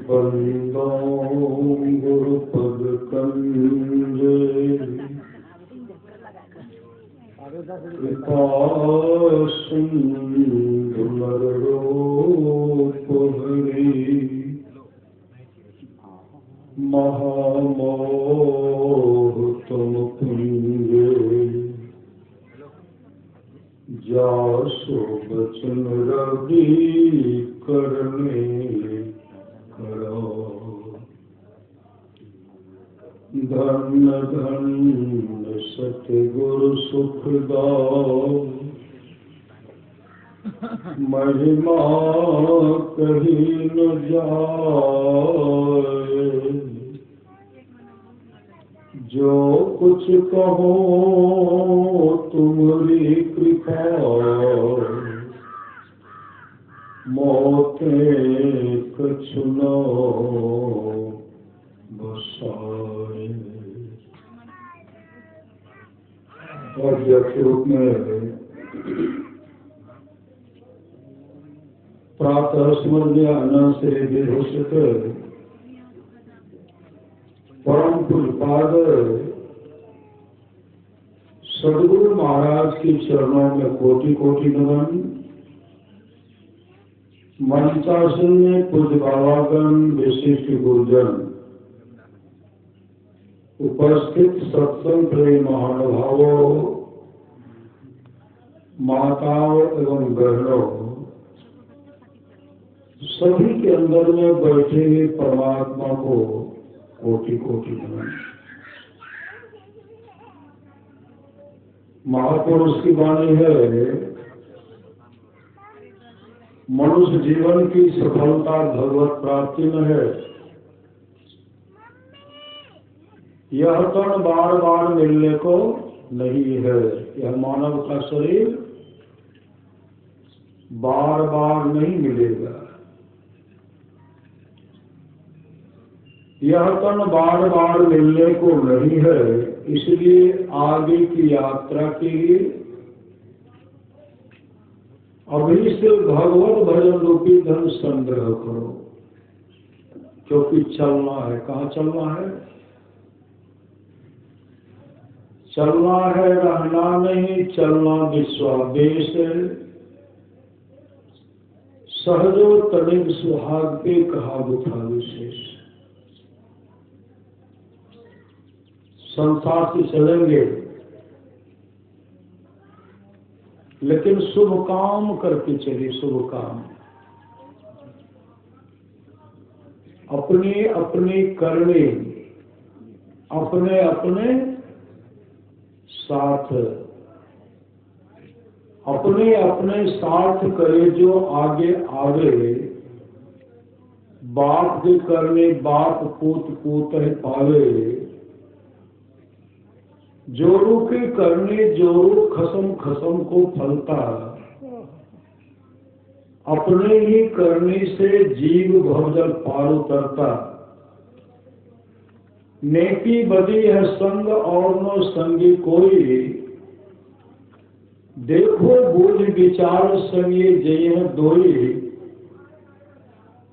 बंदो गुरुपद कंजे कृपा सिंधु रूप हरि महामोह तुम पुंजे जासो बचन रवि करने करो धन धन सतगुरु सुखदाओ महिमा कहीं न जाए जो कुछ कहो तुम्हारी कृपा मोते कछु न बसाए। और जब रूप में प्रातः स्मरणीय अन्न से विभूषित परम पूज्यपाद सद्गुरु महाराज के चरणों में कोटि कोटि नमन। मंचासन में पूज्य बाबागण, विशिष्ट गुरुजन, उपस्थित सत्संग प्रेम महानुभावों, माताओं एवं बहनों, सभी के अंदर में बैठे हुए परमात्मा को कोटि कोटि नमन। महापुरुष की वाणी है, मनुष्य जीवन की सफलता भगवत प्राप्ति में है। यह तन बार बार मिलने को नहीं है। यह मानव का शरीर बार बार नहीं मिलेगा। यह तन बार बार मिलने को नहीं है, इसलिए आगे की यात्रा के लिए अभी से भगवत भजन रूपी धन संग्रह करो, क्योंकि चलना है। कहाँ चलना है? चलना है, रहना नहीं। चलना विश्वादेश है। सहजो तनिक सुहाग पे कहा बुथा विशेष। संसार से चलेंगे, लेकिन शुभ काम करके चलिए। शुभ काम अपने अपने करने, अपने अपने साथ, अपने अपने साथ करे जो आगे आवे। बाप के करने बाप पूत पूत है पावे। जोरू के करने जोरू खसम खसम को फलता। अपने ही करने से जीव भवजल पार उतरता। नेकी बदी है संग और न संगी कोई। देखो बोझ विचार संगे जय दोई।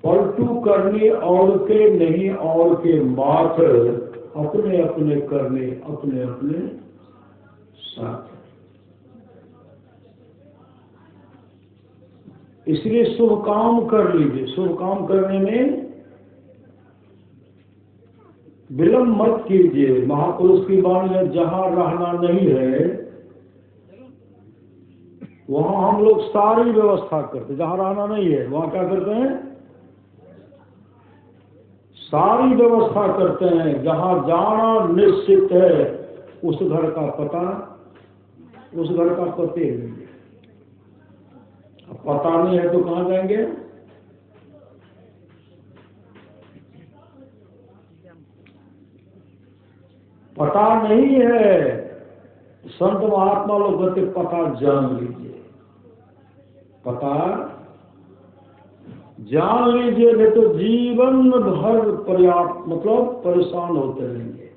पलटू करने और के नहीं और के माथ। अपने अपने करने अपने अपने साथ। इसलिए शुभ काम कर लीजिए। शुभ काम करने में विलंब मत कीजिए। महापुरुष की वाणी में जहां रहना नहीं है वहां हम लोग सारी व्यवस्था करते। जहां रहना नहीं है वहां क्या करते हैं? सारी व्यवस्था करते हैं। जहां जाना निश्चित है उस घर का पता, उस घर का पते नहीं है। पता नहीं है तो कहां जाएंगे? पता नहीं है। संत महात्मा लोग कहते पता जान लीजिए। पता जान लीजिए, नहीं तो जीवन भर पर्याप्त मतलब परेशान होते रहेंगे।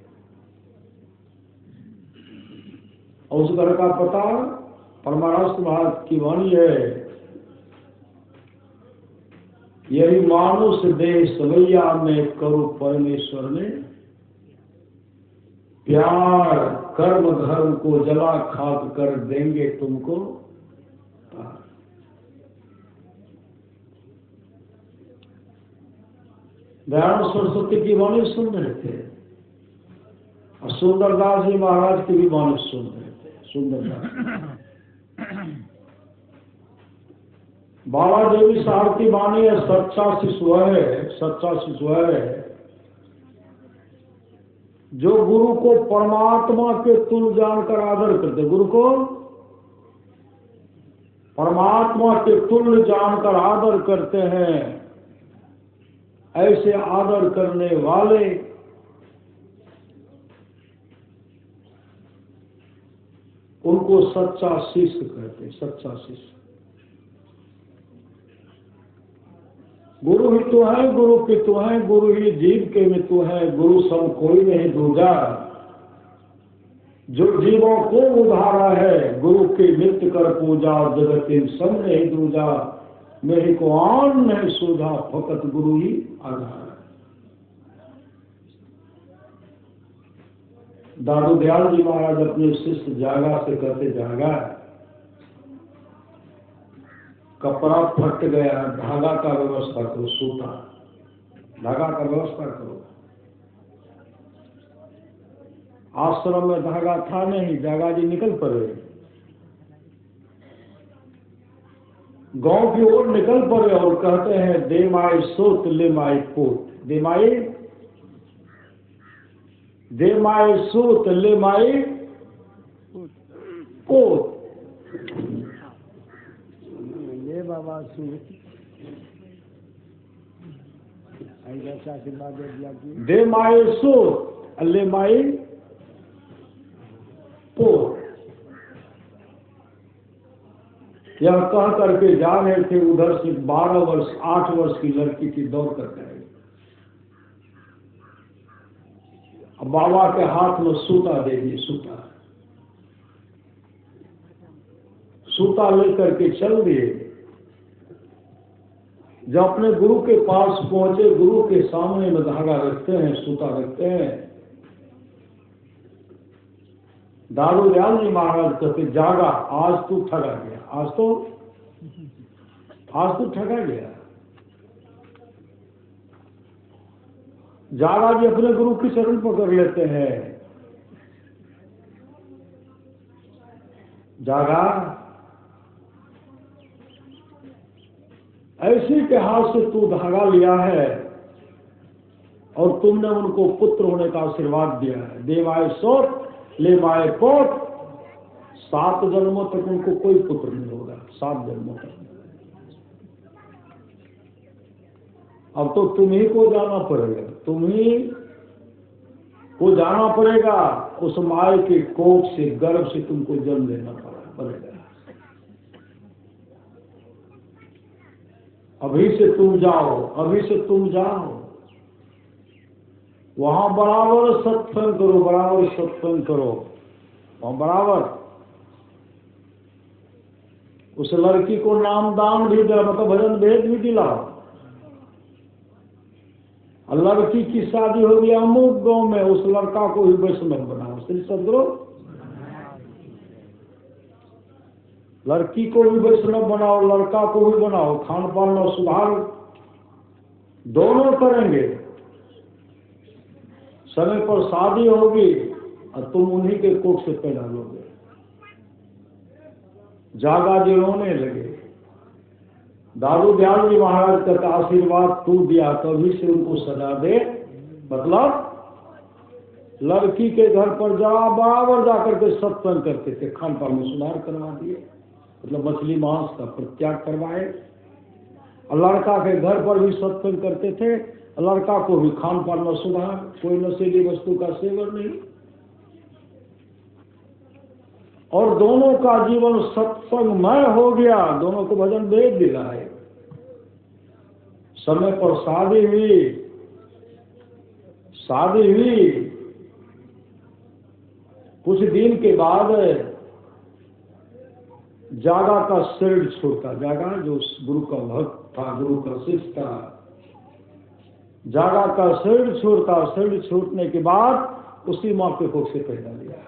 और उस घर का पता परमानंद महाराज की वाणी है, यही मानुष देह सवैया में करो परमेश्वर ने प्यार, कर्म धर्म को जला खाक कर देंगे तुमको। दयानंद सरस्वती की वाणी सुन रहे थे और सुंदरदास जी महाराज की भी वाणी सुन रहे थे। सुंदरदास बाला देवी साहब की वाणी है, सच्चा शिशु है, सच्चा शिशु है जो गुरु को परमात्मा के तुल्य जानकर आदर करते। गुरु को परमात्मा के तुल्य जानकर आदर करते हैं, ऐसे आदर करने वाले उनको सच्चा शिष्य कहते। सच्चा शिष्य गुरु ही तो है, गुरु की तो है, गुरु ही जीव के में तो है, गुरु सब कोई नहीं दूजा। जो जीवों को उधारा है, गुरु के नित्य कर पूजा, जगत इन सब नहीं दूजा। मेरे को आन नहीं सूझा, फकत गुरु ही आधार है। दादू दयाल जी महाराज अपने शिष्य जागा से कहते, जागा कपड़ा फट गया, धागा का व्यवस्था करो, सूता धागा का व्यवस्था करो। आश्रम में धागा था नहीं, जागा जी निकल पड़े, गांव की ओर निकल पड़े और कहते हैं दे माई सूत ले माई कोट, दे माई सूत ले माई कोट। बाबा दे माई सूत ले माई कोट। यह कह करके जा रहे थे, उधर से 12 वर्ष 8 वर्ष की लड़की की दौड़ करके आई। अब बाबा के हाथ में सूता दे दिए, सूता लेकर के चल दिए। जब अपने गुरु के पास पहुंचे, गुरु के सामने में धागा रखते हैं, सूता रखते हैं। दादू दयाल जी महाराज कहते, जागा आज तू ठगा गया, आज तू ठगा गया। जागा जी अपने गुरु की चरण पकड़ लेते हैं, जागा ऐसे के हाथ से तू धागा लिया है और तुमने उनको पुत्र होने का आशीर्वाद दिया है। देवाय सोत ले माए कोट, 7 जन्मों तक उनको कोई पुत्र नहीं होगा, 7 जन्मों तक। अब तो तुम ही को जाना पड़ेगा, तुम ही को जाना पड़ेगा। उस माए के कोख से, गर्भ से तुमको जन्म लेना पड़ेगा। अभी से तुम जाओ, अभी से तुम जाओ, वहां बराबर सत्संग करो, बराबर सत्संग करो, वहां बराबर। उस लड़की को नाम दान भी दिला, मतलब भजन भेद भी दिलाओ। और लड़की की शादी होगी अमुक गांव में, उस लड़का को ही वैष्णव बनाओ। श्री सदगुरु लड़की को भी वैष्णव बनाओ, लड़का को भी बनाओ। खान पान में सुधार दोनों करेंगे। समय पर शादी होगी और तुम उन्हीं के कोख से पैदा लोगे। जागा जी रोने लगे। दादू दयाल जी महाराज का आशीर्वाद तू दिया, कभी से उनको सजा दे। मतलब लड़की के घर पर बराबर जाकर के सत्संग करते थे, खान पान में सुधार करवा दिए, मतलब मछली मांस का परित्याग करवाए। और लड़का के घर पर भी सत्संग करते थे, लड़का को भी खान पान में सुधार, कोई नशीली वस्तु का सेवन नहीं। और दोनों का जीवन सत्संगमय हो गया, दोनों को भजन भेद दिलाए। समय पर शादी हुई। कुछ दिन के बाद जागा का शरीर छोड़ता, जागा जो गुरु का भक्त था, गुरु का शिष्य था, जागा का शरीर छोड़ता, शरीर छोड़ने के बाद उसी माँ के कोख से पैदा लिया।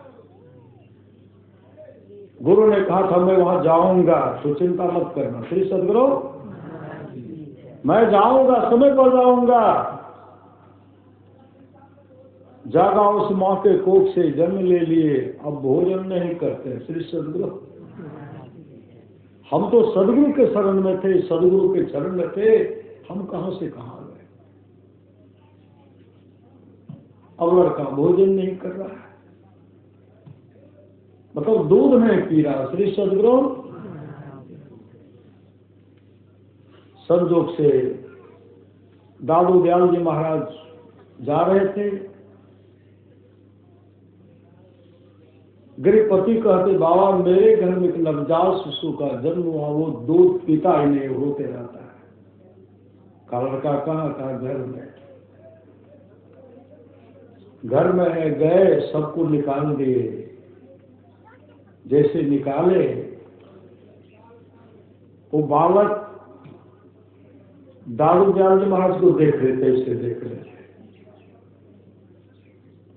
गुरु ने कहा था मैं वहां जाऊंगा तो चिंता मत करना, श्री सदगुरु मैं जाऊंगा, समय पर जाऊंगा। जागा उस माँ के कोख से जन्म ले लिए, अब भोजन नहीं करते। श्री सदगुरु हम तो सदगुरु के शरण में थे, सदगुरु के शरण में थे, हम कहां से कहां आ गए। अब लड़का भोजन नहीं कर रहा है, मतलब दूध नहीं पी रहा। श्री सदगुरु संजोग से दादू दयाल जी महाराज जा रहे थे। गृहपति कहते बाबा मेरे घर में एक नवजात शिशु का जन्म हुआ, वो दूध पीता ही नहीं, होते रहता है। का लड़का कहाँ का? घर में। घर में गए, सबको निकाल दिए। जैसे निकाले वो बालक दादू दयाल जी महाराज को देख रहे थे, इसे देख रहे थे।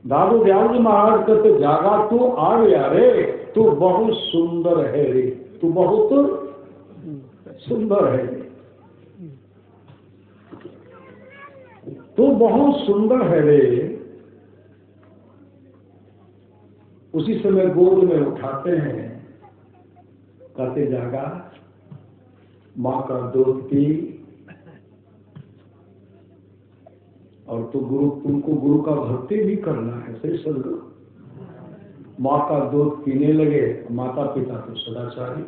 दादू दयाल जी महाराज कहते जागा तू आ गया रे, तू बहुत सुंदर है रे, तू बहुत सुंदर है रे, तू बहुत सुंदर है रे। उसी समय गोद में उठाते हैं, कहते जागा माँ का दूध पी, और तो तुमको गुरु का भक्ति भी करना है। सही सदगुरु माँ का दूध पीने लगे। माता पिता तो सदाचारी,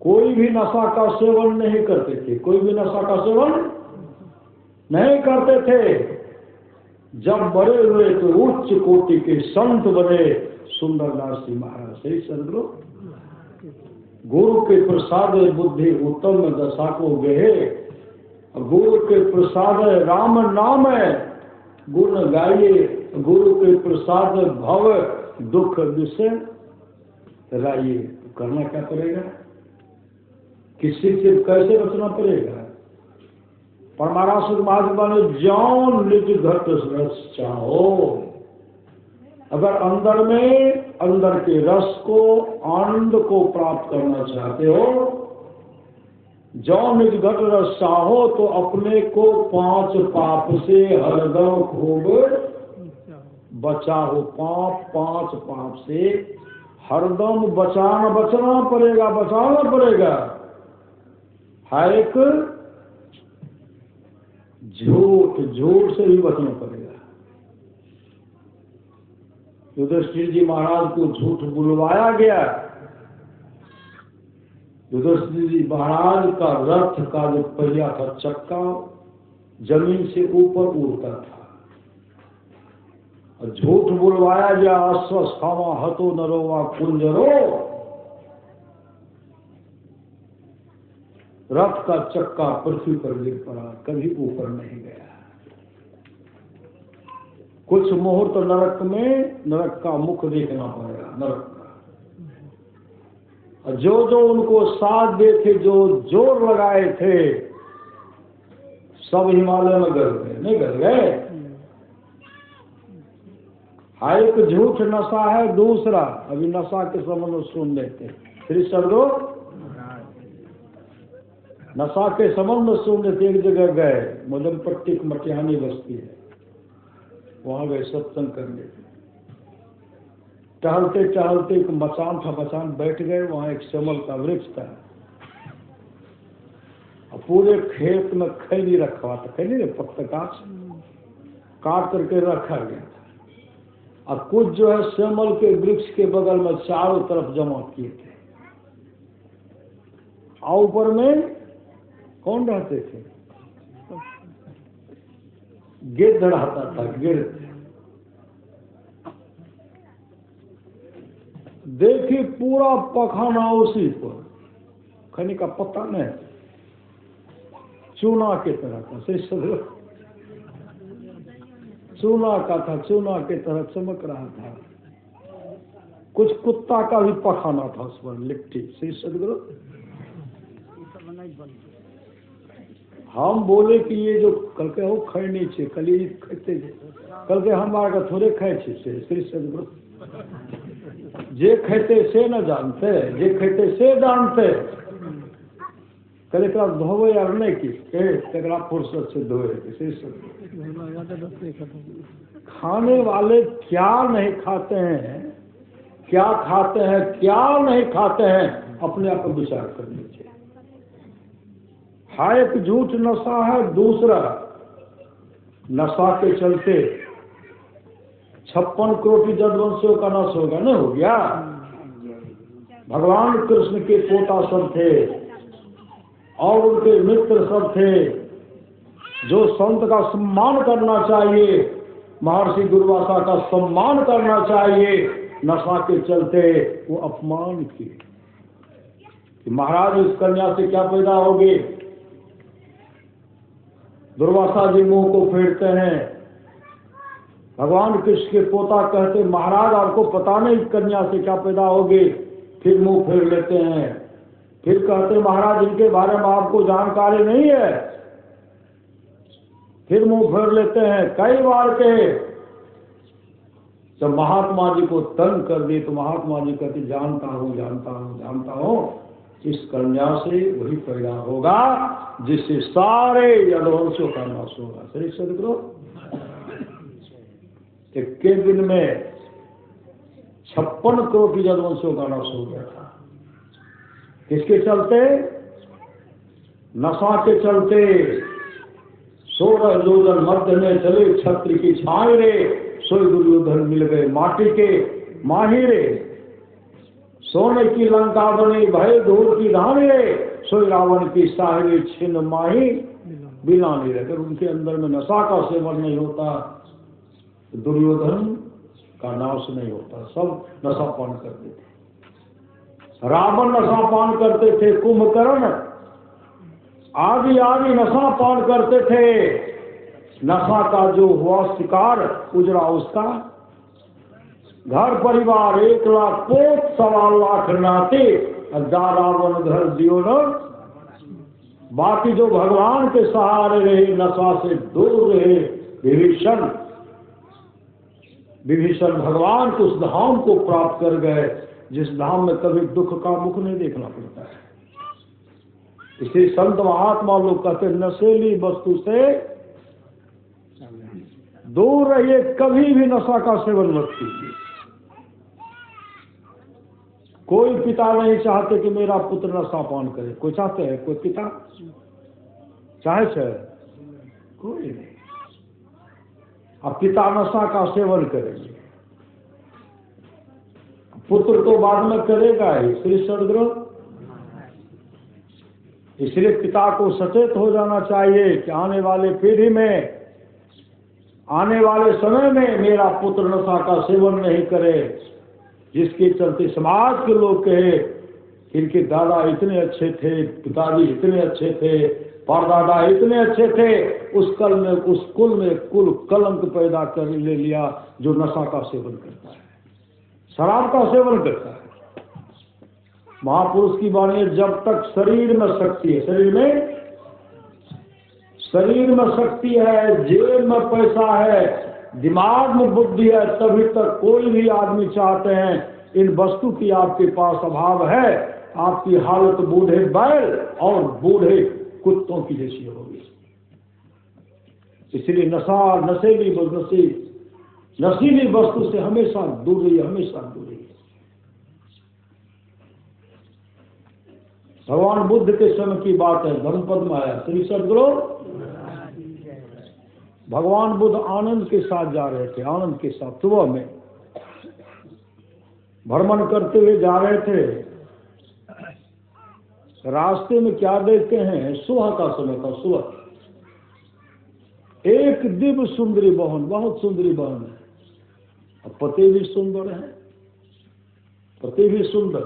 कोई भी नशा का सेवन नहीं करते थे, कोई भी नशा का सेवन नहीं करते थे। जब बड़े हुए तो उच्च कोटि के संत बने सुंदरदास जी महाराज। सही सदगुरु गुरु के प्रसाद बुद्धि उत्तम दशा को गए, गुरु के प्रसाद राम नाम गुण गाइए, गुरु के प्रसाद भव दुख विषय राइए। करना क्या पड़ेगा? किसी से कैसे बचना पड़ेगा? परमारास महात्मा ज्ञान निज घट रस चाहो। अगर अंदर में अंदर के रस को आनंद को प्राप्त करना चाहते हो, जो निज घट रस चाहो, तो अपने को 5 पाप से हरदम खूब बचाओ। 5 पाप से हरदम बचना पड़ेगा, बचाना पड़ेगा। हर एक झूठ से भी बचना पड़ेगा। युधिष्ठिर जी महाराज को झूठ बुलवाया गया। युधिष्ठिर जी महाराज का रथ का जो पहिया था, चक्का जमीन से ऊपर उड़ता था, और झूठ बुलवाया गया। अश्वस्थामा हतो नरो वा कुंजरो, रथ का चक्का पृथ्वी पर गिर पड़ा, कभी ऊपर नहीं गया। कुछ मुहूर्त नरक में, नरक का मुख देखना पड़ेगा, नरक का। और जो उनको साथ देखे, जो जोर लगाए थे, सब हिमालय में गल गए। नहीं गल गए? एक झूठ नशा है, दूसरा अभी नशा के संबंध सुन लेते। श्री सदगुरु नशा के संबंध सुन लेते। एक जगह गए, मदनपट्टी मटिहानी बस्ती है, वहां गए सत्संग करने। टहलते टहलते एक मचान था, मचान बैठ गए। वहां एक सेमल का वृक्ष था, और पूरे खेत में खैनी रखा था। खैनी रे पत्ता काट करके रखा गया था। और कुछ जो है सेमल के वृक्ष के बगल में चारों तरफ जमा किए थे। और ऊपर में कौन रहते थे? गिद्ध रहता था, गिद्ध। देखिए पूरा पखाना उसी पर, खैनी का पत्ता नहीं, चूना के तरह का, चूना का था, चूना के तरह चमक रहा था। कुछ कुत्ता का भी पखाना था उस पर लिट्टी। श्री सदगुरु हम बोले कि ये जो कल के हो खाए नहीं छे, कल ये खाते कल के हमारा का थोड़े खाए छे। श्री सदगुरु जे खाते से न जानते, जे खाते से जानते। कल एक धोवे यार नहीं की फुर्सत से धोए। खाने वाले क्या नहीं खाते हैं, क्या खाते हैं, क्या नहीं खाते हैं, अपने आप पर विचार करनी चाहिए। हाँ, एक झूठ नशा है, दूसरा नशा के चलते 56 करोड़ जदवंशियों का नाश होगा ना, हो गया। भगवान कृष्ण के पोता सब थे और उनके मित्र सब थे, जो संत का सम्मान करना चाहिए, महर्षि दुर्वासा का सम्मान करना चाहिए, नशा के चलते वो अपमान किए कि महाराज इस कन्या से क्या पैदा होगी। दुर्वासा जी मुंह को फेरते हैं। भगवान कृष्ण के पोता कहते महाराज आपको पता नहीं कन्या से क्या पैदा होगी, फिर मुंह फेर लेते हैं। फिर कहते महाराज इनके बारे में आपको जानकारी नहीं है, फिर मुंह फेर लेते हैं। कई बार के जब महात्मा जी को तंग कर दिए तो महात्मा जी कहते जानता हूँ जानता हूँ जानता हूँ, इस कन्या से वही पैदा होगा जिससे सारे यदुवंशों का नाश होगा। श्री सदगुरु के दिन में 56 करोड़ यदुवंशों का नाश हो गया था। किसके चलते? नशा के चलते। 16 योजन मध्य में चले छत्र की छाए रे, सोई दुर्योधन मिल गए माटी के माहिरे। सोने की लंका बनी भय धूल की धानी रे, सोई रावण की साहरे छिन माही बिलानी रे। अगर उनके अंदर में नशा का सेवन नहीं होता, दुर्योधन का नाश नहीं होता। सब नशा पान करते थे। रावण नशा पान करते थे, कुंभकर्ण आदि आदि नशा पान करते थे। नशा का जो हुआ शिकार उजड़ा उसका घर परिवार 1 लाख पोत 1.25 लाख नाते, जा रावण घर दियो न। बाकी जो भगवान के सहारे रहे, नशा से दूर रहे, विभीषण भगवान के उस धाम को प्राप्त कर गए जिस धाम में कभी दुख का मुख नहीं देखना पड़ता है। इसे संत महात्मा लोग कहते नशेली वस्तु से दूर रहिए, कभी भी नशा का सेवन मत कीजिए। कोई पिता नहीं चाहते कि मेरा पुत्र नशा पान करे। कोई चाहते हैं? कोई पिता चाहे कोई नहीं। अब पिता नशा का सेवन करेंगे, पुत्र तो बाद में करेगा ही। श्री सदगुरु इसलिए पिता को सचेत हो जाना चाहिए कि आने वाले पीढ़ी में, आने वाले समय में मेरा पुत्र नशा का सेवन नहीं करे, जिसके चलते समाज के लोग कहे इनके दादा इतने अच्छे थे, पिताजी इतने अच्छे थे, परदादा इतने अच्छे थे, उस कुल में कुल कलंक पैदा कर ले लिया जो नशा का सेवन करता है, शराब का सेवन करता है। महापुरुष की वाणी है, जब तक शरीर में शक्ति है, शरीर में शक्ति है, जेब में पैसा है, दिमाग में बुद्धि है, तभी तक कोई भी आदमी चाहते हैं इन वस्तु की आपके पास अभाव है, आपकी हालत बूढ़े बैल और बूढ़े कुत्तों की जैसी होगी। इसलिए नशीली वस्तु से हमेशा दूर रहिए, हमेशा दूर रहिए। भगवान बुद्ध के समय की बात है, धर्मपद में आया। श्री सदगुरु भगवान बुद्ध आनंद के साथ जा रहे थे, आनंद के साथ सुबह में भ्रमण करते हुए जा रहे थे। रास्ते में क्या देखते हैं? सुबह का समय था। सुबह एक दिव्य सुंदरी बहन, बहुत सुंदरी बहन है, पति भी सुंदर है, पति भी सुंदर,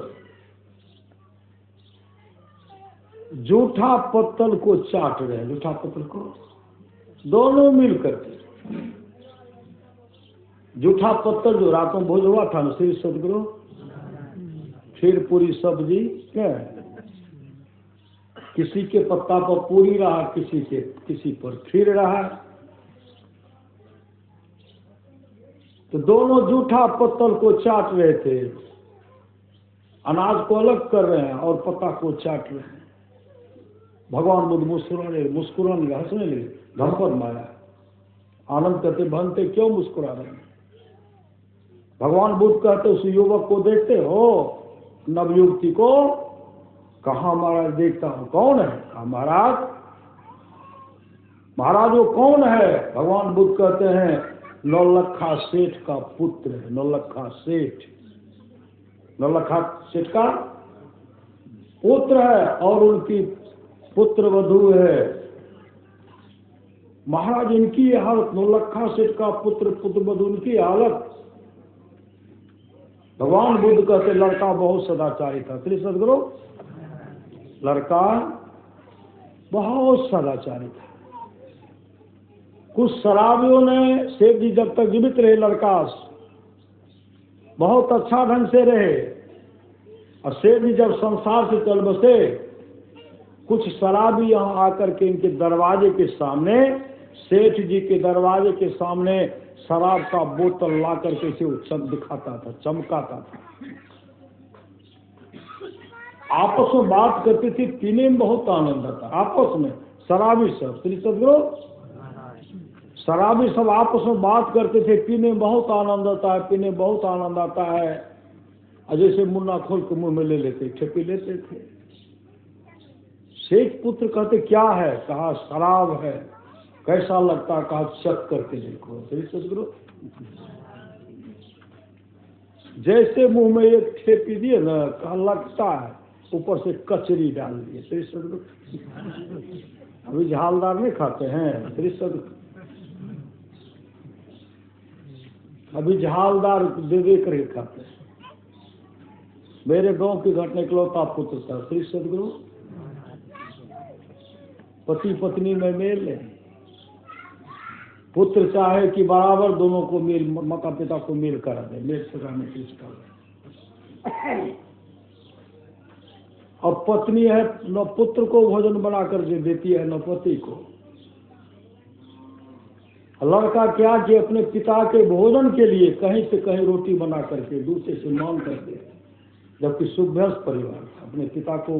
जूठा पत्तल को चाट रहे हैं, जूठा पत्तल को दोनों मिल करके। जूठा पत्तल जो रातों भोज हुआ था ना श्री सदगुरु, खीर पूरी सब्जी क्या है? किसी के पत्ता पर पूरी रहा, किसी पर खीर रहा। तो दोनों जूठा पत्तल को चाट रहे थे, अनाज को अलग कर रहे हैं और पत्ता को चाट रहे हैं। भगवान बुद्ध मुस्कुराने हंसने लगे, धमपद माया आनंद कहते भनते क्यों मुस्कुरा रहे हैं? भगवान बुद्ध कहते उस युवक को देखते हो, नवयुवती को? कहाँ महाराज देखता हूँ। कौन है? कहा महाराज। महाराज वो कौन है? भगवान बुद्ध कहते हैं नौलखा सेठ का पुत्र है। नौलखा सेठ का पुत्र है और उनकी पुत्र वधू है। महाराज इनकी हालत, नौलखा सेठ का पुत्र वधू, उनकी हालत। भगवान बुद्ध कहते लड़का बहुत सदाचारी था। श्री सदगुरु, लड़का बहुत सदाचारी था। कुछ शराबियों ने, सेठ जी जब तक जीवित रहे, लड़का बहुत अच्छा ढंग से रहे, और सेठ जी जब संसार से चल बसे, कुछ शराबी यहाँ आकर के इनके दरवाजे के सामने, सेठ जी के दरवाजे के सामने शराब का बोतल ला करके से उत्सव दिखाता था, चमकाता था। आपस में बात करते थे, पीने में बहुत आनंद आता। आपस में शराबी सब, श्री सदगुरु, शराबी सब आपस में बात करते थे, पीने में बहुत आनंद आता है, पीने में बहुत आनंद आता है। और जैसे मुन्ना खोल के मुंह में ले लेते थे, पी लेते थे। शेख पुत्र कहते क्या है? कहा शराब है। कैसा लगता? कहा चख करके देखो। श्री सदगुरु, जैसे मुंह में एक ठेपी दिए ना, कहा लगता है, ऊपर से कचरी डाल दिए। श्री सदगुरु, अभी झालदार नहीं खाते हैं। श्री सदगुरु, अभी झालदार दे कर खाते हैं। मेरे गांव की घटना इकलौता पुत्र था। श्री सदगुरु, पति पत्नी में मेल है। पुत्र चाहे कि बराबर दोनों को मेल, माता पिता को मेल करा दे, मेल सगाने की इच्छा है। और पत्नी है, न पुत्र को भोजन बना कर देती है, न पति को। लड़का क्या कि अपने पिता के भोजन के लिए कहीं से कहीं रोटी बना करके दूसरे से मांग करके, जबकि सुभ्यस्त परिवार था, अपने पिता को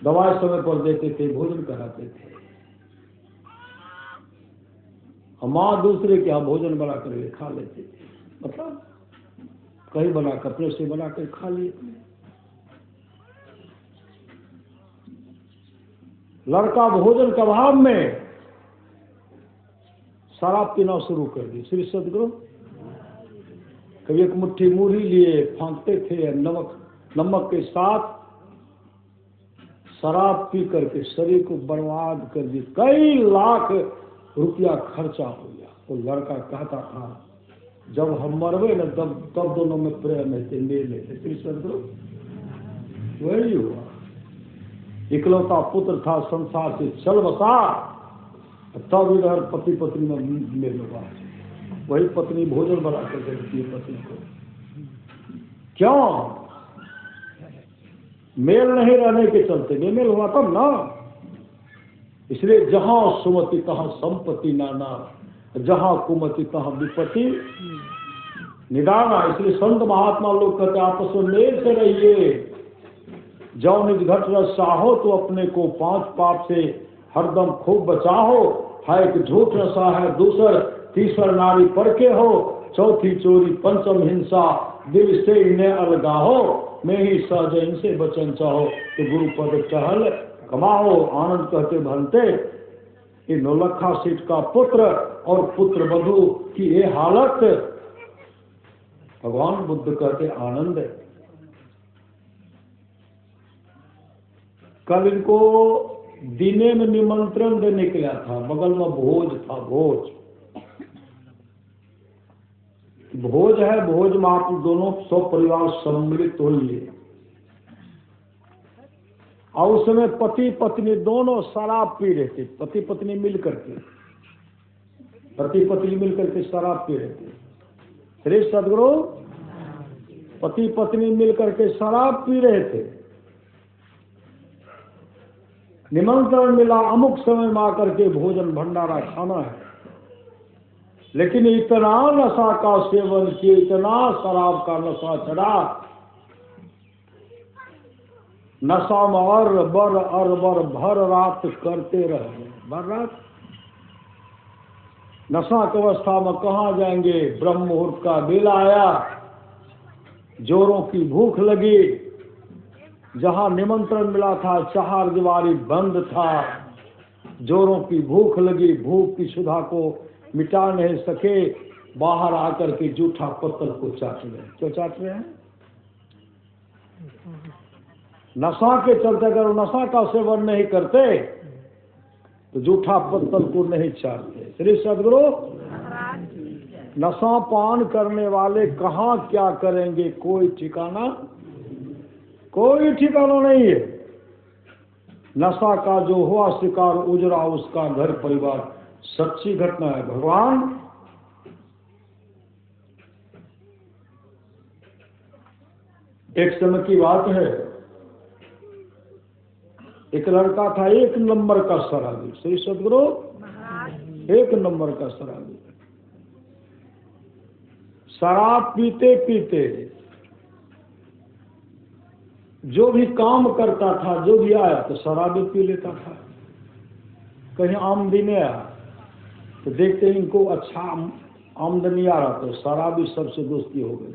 दवाई समय पर देते थे, भोजन कराते थे। माँ दूसरे के यहाँ भोजन बना करके खा लेते थे, मतलब कहीं बनाकर अपने से बनाकर खा लिए। लड़का भोजन के अभाव में शराब पीना शुरू कर दी। श्री सदगुरु, कभी एक मुट्ठी मूढ़ी लिए फांकते थे, नमक के साथ शराब पी करके शरीर को बर्बाद कर दी। कई लाख रुपया खर्चा हो गया। तो लड़का कहता था जब हम मरवे न तब दोनों में प्रेम है, ले लेते। श्री सदगुरु, वही हुआ। इकलौता पुत्र था, संसार से चल बसा, तब इधर पति पत्नी में मेल हुआ। वही पत्नी भोजन बना कर देती है पति को। क्यों? मेल नहीं रहने के चलते बेमेल हुआ तब ना। इसलिए जहां सुमति तहां संपत्ति नाना, जहां कुमति तहां विपत्ति निदाना। इसलिए संत महात्मा लोग कहते आपस में मेल से रहिए। जौ निज घट रस चाहो तो अपने को, पांच पाप से हरदम खूब बचाहो। है एक झूठ नशा है दूसर, तीसर नारी परके हो, चौथी चोरी, पंचम हिंसा, दिल से इन्हें अलगाहो। मैं ही सहज इनसे बचन चाहो, तो गुरु पद टहल कमाओ। आनंद कहते भनते। ये नौलखा सेठ का पुत्र और पुत्र वधू की ये हालत, भगवान बुद्ध कहते आनंद है। कल इनको दिने में निमंत्रण देने के लिए था, बगल में भोज था। भोज है, भोज में आप दोनों सब परिवार सम्मिलित हो लिए। और उस समय पति पत्नी दोनों शराब पी रहे थे। पति पत्नी मिलकर के शराब पी रहे थे। श्री सदगुरु, पति पत्नी मिलकर के शराब पी रहे थे। निमंत्रण मिला, अमुक समय में आकर के भोजन भंडारा खाना है, लेकिन इतना नशा का सेवन किए, इतना शराब का नशा चढ़ा, नशा में अरबर भर रात करते रहे। भर रात नशा की अवस्था में कहाँ जाएंगे। ब्रह्म मुहूर्त का बेला आया, जोरों की भूख लगी, जहां निमंत्रण मिला था चार दीवारी बंद था, जोरों की भूख लगी, भूख की सुधा को मिटा नहीं सके, बाहर आकर के जूठा पत्तल को चाट रहे। क्यों चाट रहे हैं? नशा के चलते। अगर नशा का सेवन नहीं करते तो जूठा पत्तल को नहीं चाटते। श्री सदगुरु, नशा पान करने वाले कहाँ क्या करेंगे, कोई ठिकाना नहीं है। नशा का जो हुआ शिकार उजरा उसका घर परिवार, सच्ची घटना है। भगवान एक समय की बात है, एक लड़का था 1 नंबर का शराबी। श्री सदगुरु, 1 नंबर का शराबी। शराब पीते पीते जो भी काम करता था, जो भी आया तो शराबी पी लेता था। कहीं आमदनी आया तो देखते इनको अच्छा आमदनी आ रहा तो शराबी सबसे दोस्ती हो गई।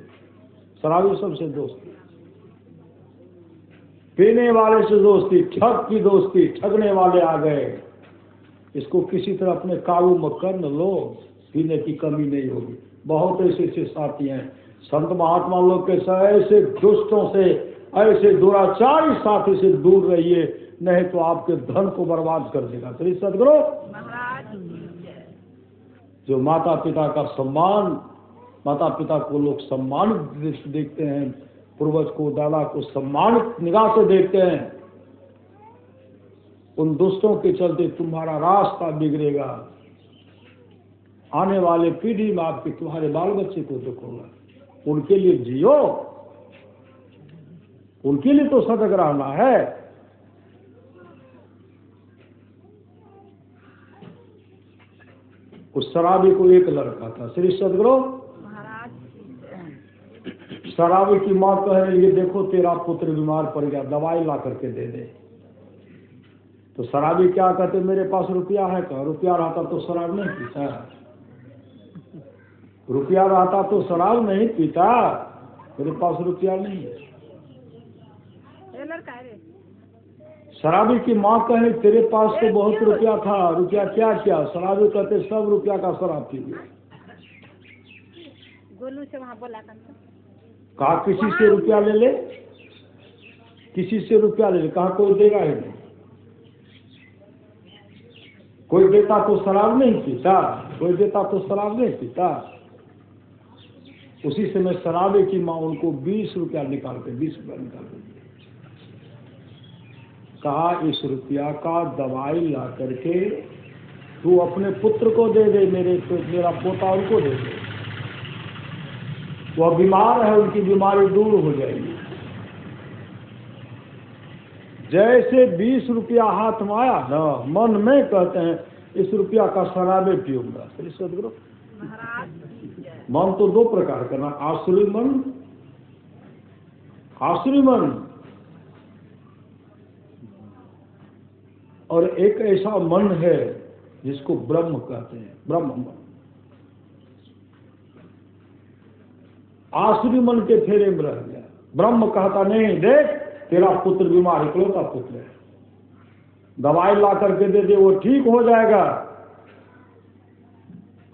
शराबी सबसे दोस्ती, पीने वाले से दोस्ती, ठग की दोस्ती, ठगने वाले आ गए। इसको किसी तरह अपने काबू में कर लो, पीने की कमी नहीं होगी। बहुत ऐसे साथी हैं, संत महात्मा लोग के ऐसे दुष्टों से, ऐसे दुराचारी साथी से दूर रहिए, नहीं तो आपके धन को बर्बाद कर देगा। श्री सदगुरु, जो माता पिता का सम्मान, माता पिता को लोग सम्मान देखते हैं, पूर्वज को, दादा को सम्मानित निगाह से देखते हैं, उन दुष्टों के चलते तुम्हारा रास्ता बिगड़ेगा। आने वाले पीढ़ी में आपके तुम्हारे बाल बच्चे को दुख होगा। उनके लिए जियो, उनके लिए तो सतर्क रहना है। उस शराबी को एक लड़का था। श्री सदगुरु, शराबी की माँ कह रही है, देखो तेरा पुत्र बीमार पड़ गया, दवाई ला करके दे दे। तो शराबी क्या कहते, मेरे पास रुपया है क्या? रुपया रहता तो शराब नहीं पीता, रुपया रहता तो शराब नहीं पीता, मेरे पास रुपया नहीं है। शराबी की माँ कहे, तेरे पास तो बहुत रुपया था, रुपया क्या किया? शराबी कहते, सब रुपया का शराब पी गया। गोलू से वहाँ बोला कहा, किसी से रुपया ले ले, किसी से रुपया ले ले। कहा कोई देगा ही नहीं, कोई देता तो शराब नहीं पीता, कोई देता तो शराब नहीं पीता। उसी समय शराबी की माँ उनको 20 रुपया निकाल के कहा, इस रुपया का दवाई ला करके तू अपने पुत्र को दे दे, मेरा पोता उनको दे दे, वह बीमार है, उनकी बीमारी दूर हो जाएगी। जैसे 20 रुपया हाथ में आया ना, मन में कहते हैं इस रुपया का शराबे पीऊंगा। श्री सदगुरु, मन तो 2 प्रकार का ना, आसुरी मन, आसुरी मन, और एक ऐसा मन है जिसको ब्रह्म कहते हैं, ब्रह्म मन। आसुरी मन के फेरे में रह गया। ब्रह्म कहता नहीं, देख तेरा पुत्र बीमार, इकलौता पुत्र है, दवाई ला करके दे दे, वो ठीक हो जाएगा।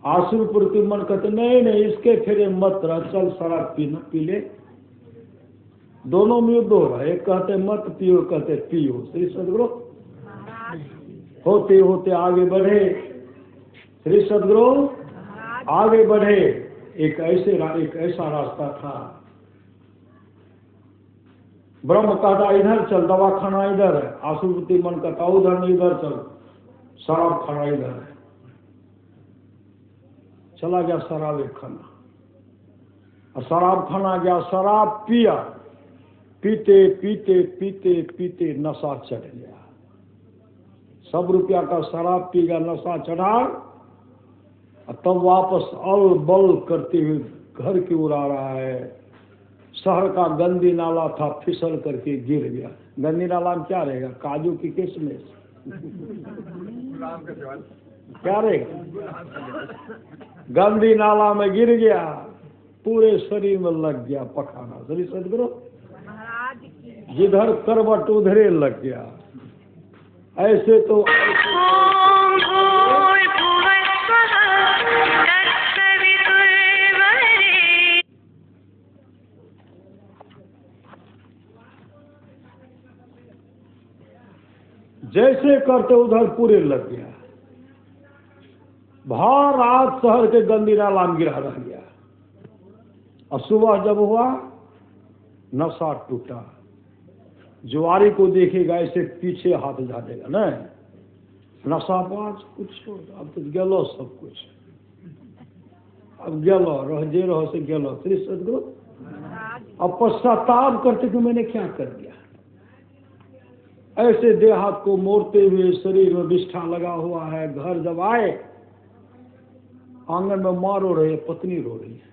आसुर प्रति मन कहते नहीं नहीं, इसके फेरे मत रह, चल शराब पी ले। दोनों में युद्ध हो रहा है, एक कहते मत पियो, कहते पियो। श्री सदगुरु, होते होते आगे बढ़े, श्री सदगुरु आगे बढ़े। एक ऐसा रास्ता था, ब्रह्म कहता इधर चल, दवा खाना इधर है, आसुपति मन कहता उधर नहीं, इधर चल, शराब खाना इधर है। चला गया शराब खाना। और शराब खाना गया, शराब पिया, पीते पीते पीते पीते नशा चढ़ गया। 100 रुपया का शराब पी गया, नशा चढ़ा, और तब वापस अल बल करते हुए घर की ओर आ रहा है। शहर का गंदी नाला था, फिसल करके गिर गया। गंदी नाला में क्या रहेगा? काजू की किशमिश क्या रहेगा? गंदी नाला में गिर गया, पूरे शरीर में लग गया पखाना। सही सदगुरु, जिधर करवट उधरे लग गया। ऐसे तो जैसे करते उधर पूरे लग गया। भर रात शहर के गंदी नाला में गिरा रह गया। और सुबह जब हुआ, नशा टूटा। जुआरी को देखेगा ऐसे पीछे हाथ झाड़ेगा, नहीं नशा पास कुछ अब तो गेलो सब कुछ, अब गेलो रह जे रहो से गेलो। श्री सदगुरु, अब पश्चाताप करते कि मैंने क्या कर दिया। ऐसे देह हाथ को मोड़ते हुए शरीर में विष्ठा लगा हुआ है। घर जब आए, आंगन में माँ रो रही है, पत्नी रो रही है।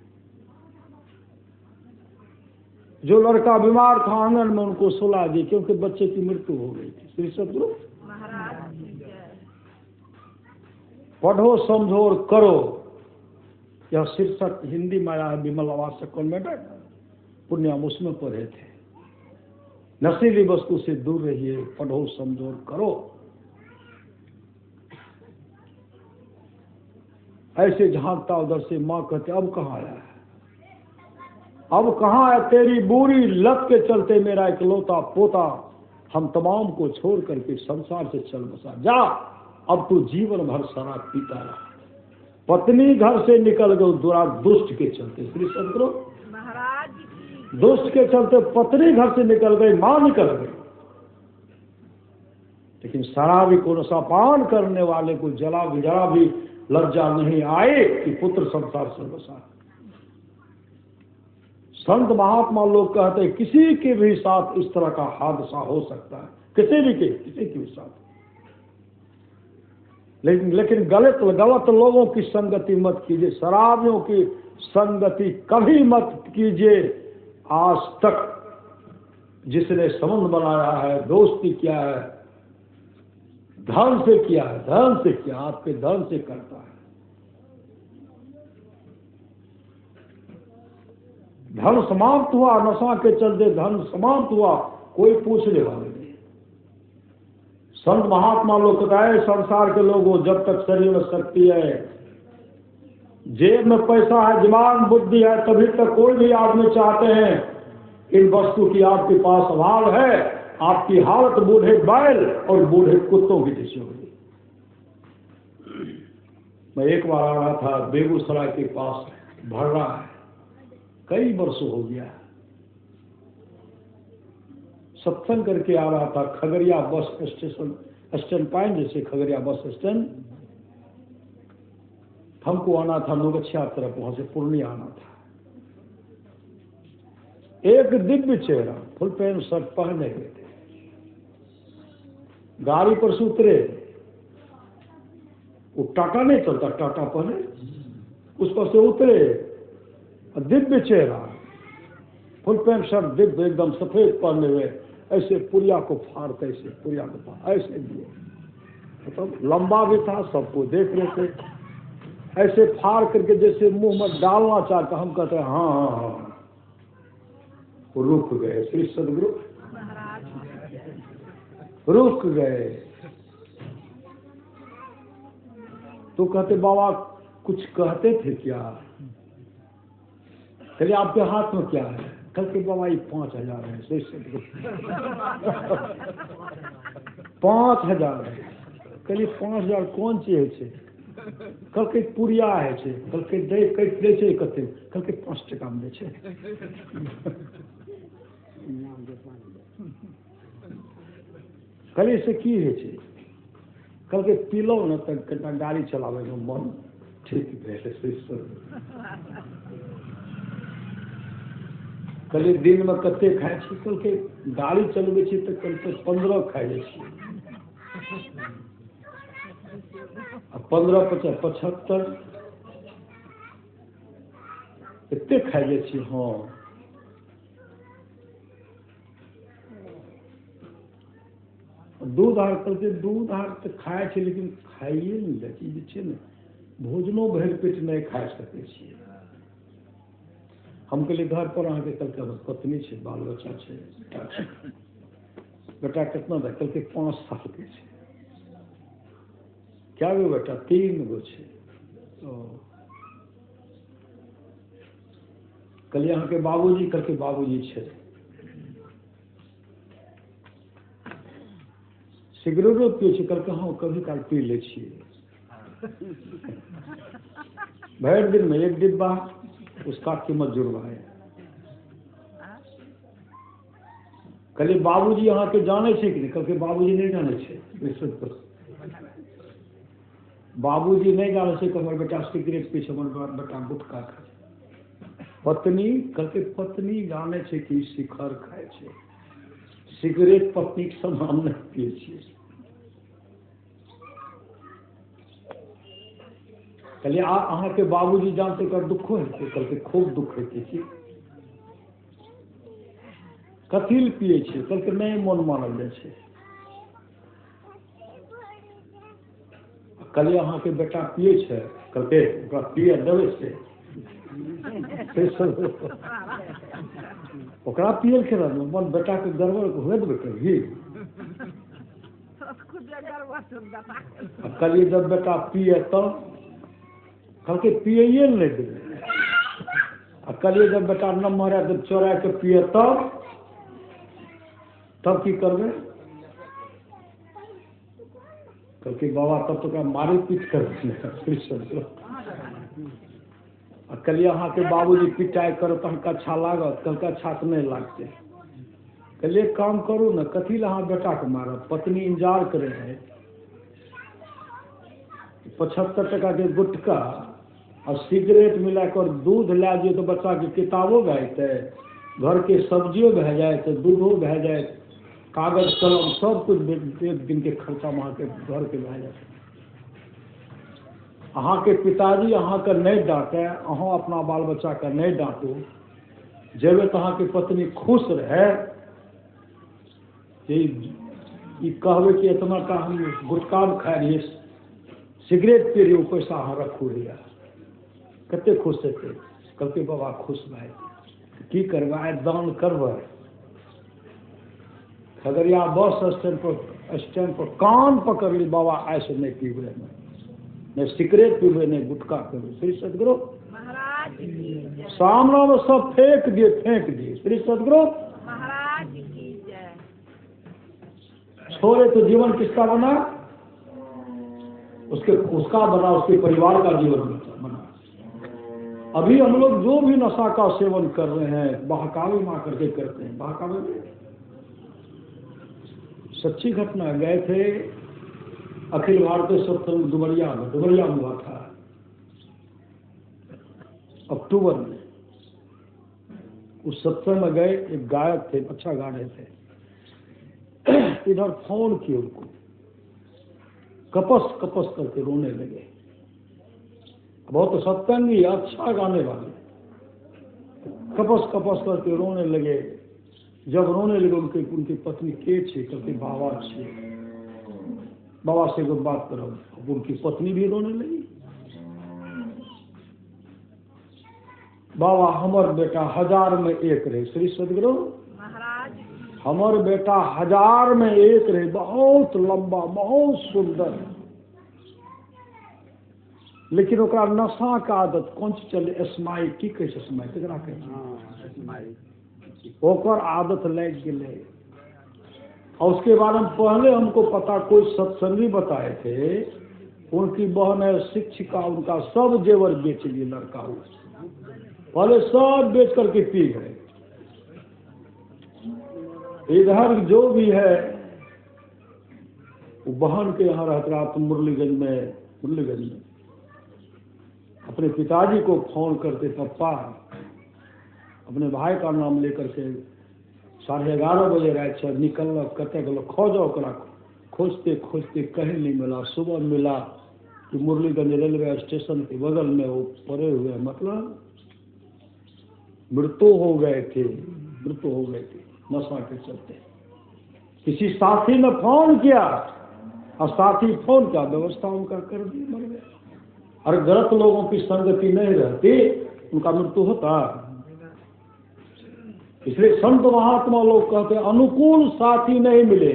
जो लड़का बीमार था आंगन में, उनको सुला दी क्योंकि बच्चे की मृत्यु हो गई थी। श्री सदगुरु, पढ़ो समझो और करो, यह शीर्षक हिंदी में आया है विमल आवास कॉन्वेंट, पुण्यम उसमें पढ़े थे। नशीली वस्तु से दूर रहिए, पढ़ो समझो और करो। ऐसे झांकता उधर से माँ कहते अब कहाँ आया है, अब कहाँ है? तेरी बुरी लत के चलते मेरा इकलौता पोता हम तमाम को छोड़ करके संसार से चल बसा। जा, अब तू जीवन भर शराब पीता रहा। पत्नी घर से निकल गई दुष्ट के चलते। श्री सदगुरु महाराज, दुष्ट के चलते पत्नी घर से निकल गई, मां निकल गई। लेकिन शराबी को नशापान करने वाले को जरा भी लज्जा नहीं आए कि पुत्र संसार से बसा। संत महात्मा लोग कहते हैं किसी के भी साथ इस तरह का हादसा हो सकता है, किसी के भी साथ। लेकिन गलत लोगों की संगति मत कीजिए, शराबियों की संगति कभी मत कीजिए। आज तक जिसने संबंध बनाया है, दोस्ती किया है, धन से किया है, धन से किया, आपके धन से करता है। धन समाप्त हुआ, नशा के चलते धन समाप्त हुआ, कोई पूछने वाले नहीं। संत महात्मा लोग बताए संसार के लोगों, जब तक शरीर में शक्ति है, जेब में पैसा है, दिमाग बुद्धि है, तभी तक कोई भी आदमी चाहते हैं इन वस्तु की आपके पास अभाव है, आपकी हालत बूढ़े बैल और बूढ़े कुत्तों की जैसी होगी। मैं एक बार आ रहा था बेगूसराय के पास, भर रहा है, कई वर्षों हो गया, सत्संग करके आ रहा था। खगड़िया बस स्टैंड पाइन जैसे खगड़िया बस स्टैंड, हमको आना था नौगछिया तरफ, वहां से पूर्णिया आना था। एक दिव्य चेहरा, फुल पैंट शर्ट पहने हुए थे, गाड़ी पर से उतरे। वो टाटा नहीं चलता, टाटा पहने, उस पर से उतरे, दिव्य चेहरा, फुल पैंट शर्ट दिव्य एकदम सफेद पहने हुए, ऐसे पुरिया को फाड़ते, ऐसे पुरिया को फाड़ ऐसे दिए, मतलब लंबा भी था, सबको देख रहे थे, ऐसे फाड़ करके जैसे मुंह में डालना चाहता। हम कहते हैं हाँ हाँ हाँ, वो रुक गए। श्री सदगुरु रुक गए। तो कहते बाबा कुछ कहते थे क्या? चलिए आपके हाथ में क्या है? कल के बाबा ये 5,000 है। श्री सदगुरु 5,000 है। कहलिए 5,000 कौन चीज है? कल के पुरिया है, कल के दे छै कते? कल के 5 टका में दे छै। कहलिए से की है छै? कल के पीलो न तक कटा गाड़ी चलावे में मन ठीक भेल। कल दिन में कते खाए छी, कल के गाड़ी चलबे छी तो कल से 15 खाए जाइ छी, 15 50 75 एते खाए जाइ छी। हाँ दूध आर कहते दूध आर तो खाए छी, लेकिन खाइए नहीं दै छी, जे छै ने भोजनो भरि पेट नहीं खा सकै छी। हम कहलिए घर पर अहाँ के कल के पत्नी छै, बाल बच्चा छै, बेटा कितना था, कल के 5 साल के छै। क्या गो बेटा? 3 गो छै। कहलिए अहाँ के बाबूजी? कल के बाबूजी छै। सिगरेटो पिए छी? कल के हाँ कभी काल पी ले छिए, भर दिन में 1 डिब्बा, उसका कीमत जुड़वा है। कहलिए बाबूजी अहाँ के जाने छे कि नहीं? कल के बाबूजी नहीं जाने छे। बाबूजी नहीं जाने छे कि हमर बेटा सिगरेट पी छे, हमर बेटा गुटखा खाए। पत्नी? कल के पत्नी जाने छे कि शिखर खाए छे, सिगरेट पत्नी के समान नहीं पिए छे। कहलिए अहाँ के बाबूजी जानते कर दुखो है? कल के खूब दुख है कि कथी पिए छे? कल के नहीं मन मानल जाए छे। कहलिए अहाँ के बेटा पिए छे? कल के ओकरा पिए देवे छे, ओकरा पियल के मन बेटा के गड़बड़ हुए देवे कभी। कहलिए जब बेटा पिए तब? कल के पिए नहीं देवे। कहलिए जब बेटा नम्बर है जब चोरा के पिए तब की करबे? कल के बाबा तब तो मारे पीट कर। कहलिए अहाँ के बाबूजी पिटाई करो तो हमका अच्छा लागत? कल का अच्छा तो नहीं लागते। कहलिए काम करू ना, कथी ला अहाँ बेटा के मारब? पत्नी इंतजार करे है, 75 टका के गुटखा और सिगरेट मिलाकर दूध ला दिए तो बच्चा के किताबों भेजते, घर के सब्जियों भे जाए, तो दूधो भे जाए, कागज कलम सब कुछ 1 दिन के खर्चा वहाँ के घर के भे जाए। अहाँ के पिताजी अहाँ के नहीं डांटे, अहाँ अपना बाल बच्चा के नहीं डांटू, जेबे तो अहाँ के पत्नी खुश रहे। ये कहबे कि इतना का हम गुटखा खाए रहिए, सिगरेट पी रही, पैसा अहाँ रखू रहिए, कते खुश हेतै? कल के बाबा खुश भाई की करबे? आइ दान करबे। खगड़िया बस स्टैंड पर कान पकड़ ली, बाबा आज से नहीं पीबे, नहीं सिगरेट पीबे, नहीं गुटखा पीबे। श्री सदगुरु महाराज सामना में सब फेंक दिए। श्री सदगुरु महाराज की जय। छोड़े तो जीवन किसका बना? उसका बना, उसके परिवार का जीवन बना। अभी हम लोग जो भी नशा का सेवन कर रहे हैं, बहकावे मां करके करते हैं। बहकावे में सच्ची घटना, गए थे अखिल भारतीय सत्संग डुमरिया में हुआ था अक्टूबर में। उस सत्संग में गए, एक गायक थे, अच्छा गा रहे थे। इधर फोन किए उनको, कपस कपस करके रोने लगे। बहुत सत्संगी अच्छा गाने वाले, कपस कपस करके रोने लगे। जब रोने लगे उनकी पत्नी के छे? कहते बाबा छे। बाबा से एगो बात करो। उनकी पत्नी भी रोने लगी। बाबा हमर बेटा 1000 में 1 रहे। श्री सदगुरु महाराज हमर बेटा 1000 में 1 रहे, बहुत लंबा, बहुत सुंदर, लेकिन ओकरा नशा का आदत कौन सी चले? स्माइल की कहे छे? स्माइल केकरा कहे छे? ओकर आदत लग गए। और उसके बारे में पहले हमको पता, कोई सत्संगी बताए थे, उनकी बहन है शिक्षिका, उनका सब जेवर बेच लिए लड़का। पहले सब बेच करके पी गए। इधर जो भी है वो बहन के यहाँ रहता रहा, तो मुरलीगंज में अपने पिताजी को फोन करते, पप्पा अपने भाई का नाम लेकर के 11:30 बजे रात से निकल कते गलो खोजो ओकरा खोजते खोजते कहीं नहीं मिला। सुबह मिला कि मुरलीगंज रेलवे स्टेशन के बगल में वो पड़े हुए, मतलब मृत्यु हो गए थे नशा के चलते। किसी साथी ने फोन किया और साथी फोन किया, व्यवस्था उनका कर दी, मर गए। और गलत लोगों की संगति नहीं रहती उनका मृत्यु होता। इसलिए संत महात्मा लोग कहते हैं अनुकूल साथी नहीं मिले,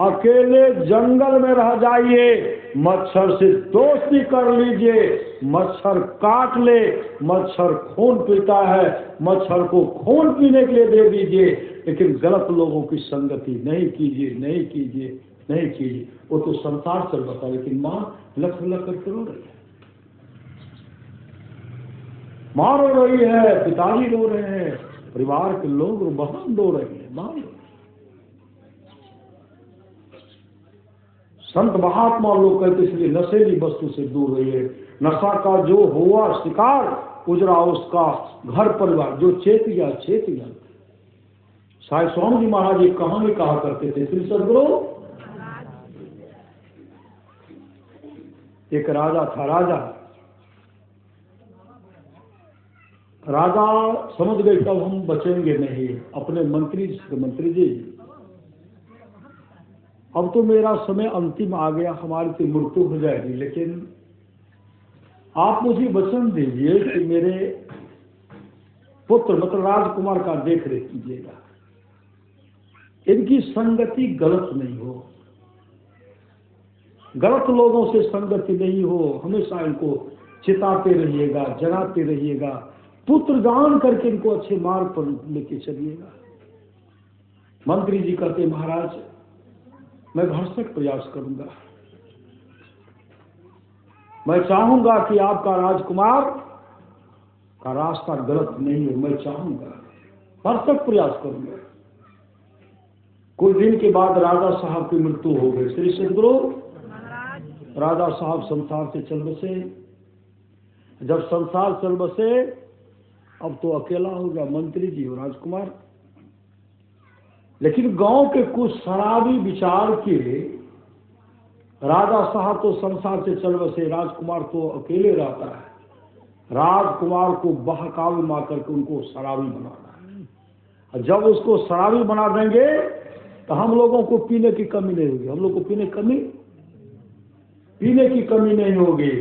अकेले जंगल में रह जाइए, मच्छर से दोस्ती कर लीजिए, मच्छर काट ले, मच्छर खून पीता है, मच्छर को खून पीने के लिए दे दीजिए, लेकिन गलत लोगों की संगति नहीं कीजिए। वो तो संसार चल रहा, लेकिन माँ लख करके रो रही है, माँ रो रही है, पिताजी रो रहे हैं, परिवार के लोग बहन रो रहे हैं, माँ। संत महात्मा लोग कहते इसलिए नशेली वस्तु से दूर रहिए। नशा का जो हुआ शिकार उजरा उसका घर परिवार, जो चेत गया। साई स्वामी जी महाराज एक कहानी कहा करते थे, श्री सदगुरु। एक राजा था, राजा समझ गए कब हम बचेंगे नहीं। अपने मंत्री जी अब तो मेरा समय अंतिम आ गया, हमारी तो मृत्यु हो जाएगी, लेकिन आप मुझे वचन दीजिए कि मेरे पुत्र मतलब राजकुमार का देख रेख कीजिएगा, इनकी संगति गलत नहीं हो, गलत लोगों से संगति नहीं हो, हमेशा इनको चिताते रहिएगा, जगाते रहिएगा, पुत्र दान करके इनको अच्छे मार्ग पर लेके चलिएगा। मंत्री जी कहते महाराज मैं भरसक प्रयास करूंगा, मैं चाहूंगा कि आपका राजकुमार का रास्ता गलत नहीं हो, मैं चाहूंगा, भरसक प्रयास करूंगा। कुछ दिन के बाद राजा साहब की मृत्यु हो गई। श्री सदगुरु राजा साहब संसार से चल बसे। जब संसार चल बसे अब तो अकेला हो गया मंत्री जी और राजकुमार। लेकिन गांव के कुछ शराबी विचार के राजा साहब तो संसार से चल बसे, राजकुमार तो अकेले रहता है, राजकुमार को बहकावे मार करके उनको शराबी बनाना है। और जब उसको शराबी बना देंगे तो हम लोगों को पीने की कमी नहीं होगी, हम लोग को पीने की कमी नहीं होगी।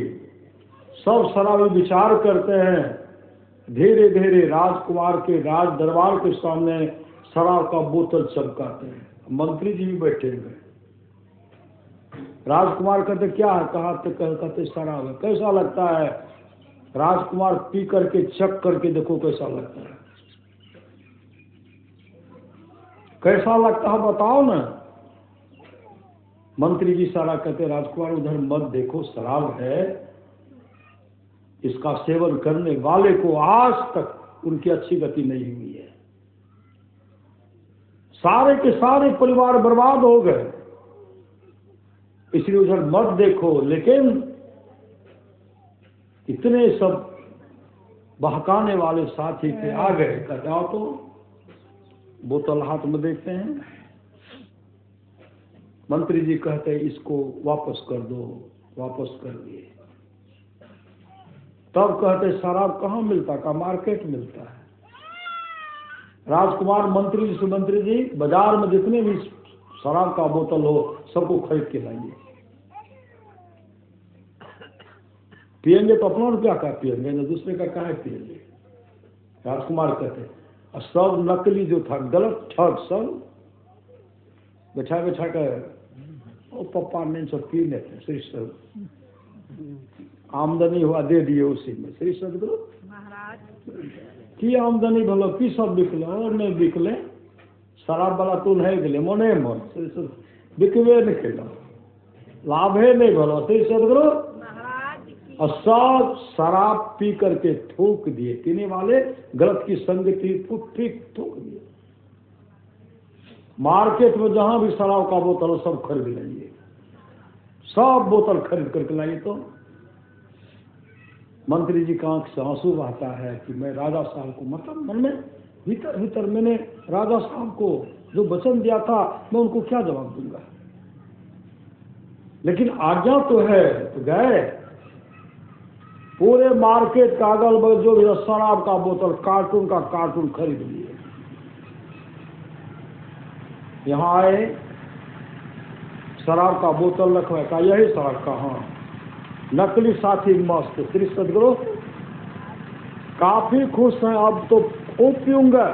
सब शराबी विचार करते हैं, धीरे धीरे राजकुमार के राज दरबार के सामने शराब का बोतल चमकाते हैं। मंत्री जी भी बैठे हुए, राजकुमार कहते क्या है, कहते शराब है, कैसा लगता है? राजकुमार पी करके चख करके देखो कैसा लगता है, कैसा लगता है बताओ ना। मंत्री जी सारा कहते राजकुमार उधर मत देखो, शराब है, इसका सेवन करने वाले को आज तक उनकी अच्छी गति नहीं हुई है, सारे के सारे परिवार बर्बाद हो गए, इसलिए उधर मत देखो। लेकिन इतने सब बहकाने वाले साथी थे, आ गए, कहते आओ तो बोतल हाथ में देखते हैं। मंत्री जी कहते इसको वापस कर दो, वापस कर दिए। तब कहते शराब कहाँ मिलता का, मार्केट मिलता है। राजकुमार मंत्री जी बाजार में जितने भी शराब का बोतल हो सबको खरीद के लाइए, पिएंगे तो अपना रुपया का पिएंगे, न दूसरे का काहे पिएंगे। राजकुमार कहते सब नकली जो था, गलत ठग सब बैठा कर ओ पप्पा ने सब पी लेते, श्री सब आमदनी हुआ दे दिए उसी में। श्री सदगुरु की आमदनी भलो की सब बिकल और नहीं बिकले, शराब वाला तो नहीं गले मने मन बिकबे नहीं खेल, लाभे नहीं भलो। श्री सदगुरु और सब शराब पी करके थूक दिए, पीने वाले गलत की संगति थूक दिए। मार्केट में जहां भी शराब का बोतल सब खरीद लाइए, सब बोतल खरीद करके लाइए। तो मंत्री जी का आंख से आंसू बहता है कि मैं राजा साहब को, मतलब मन में भीतर भीतर मैंने राजा साहब को जो वचन दिया था मैं उनको क्या जवाब दूंगा, लेकिन आज्ञा तो है। तो गए पूरे मार्केट का अगल बगल जो भी शराब का बोतल कार्टून का कार्टून खरीद लिए। यहाँ आए, शराब का बोतल रखवाए, का यही शराब का, हाँ नकली साथी मस्त। श्री सदगुरु काफी खुश हैं, अब तो खूब पीऊंगा।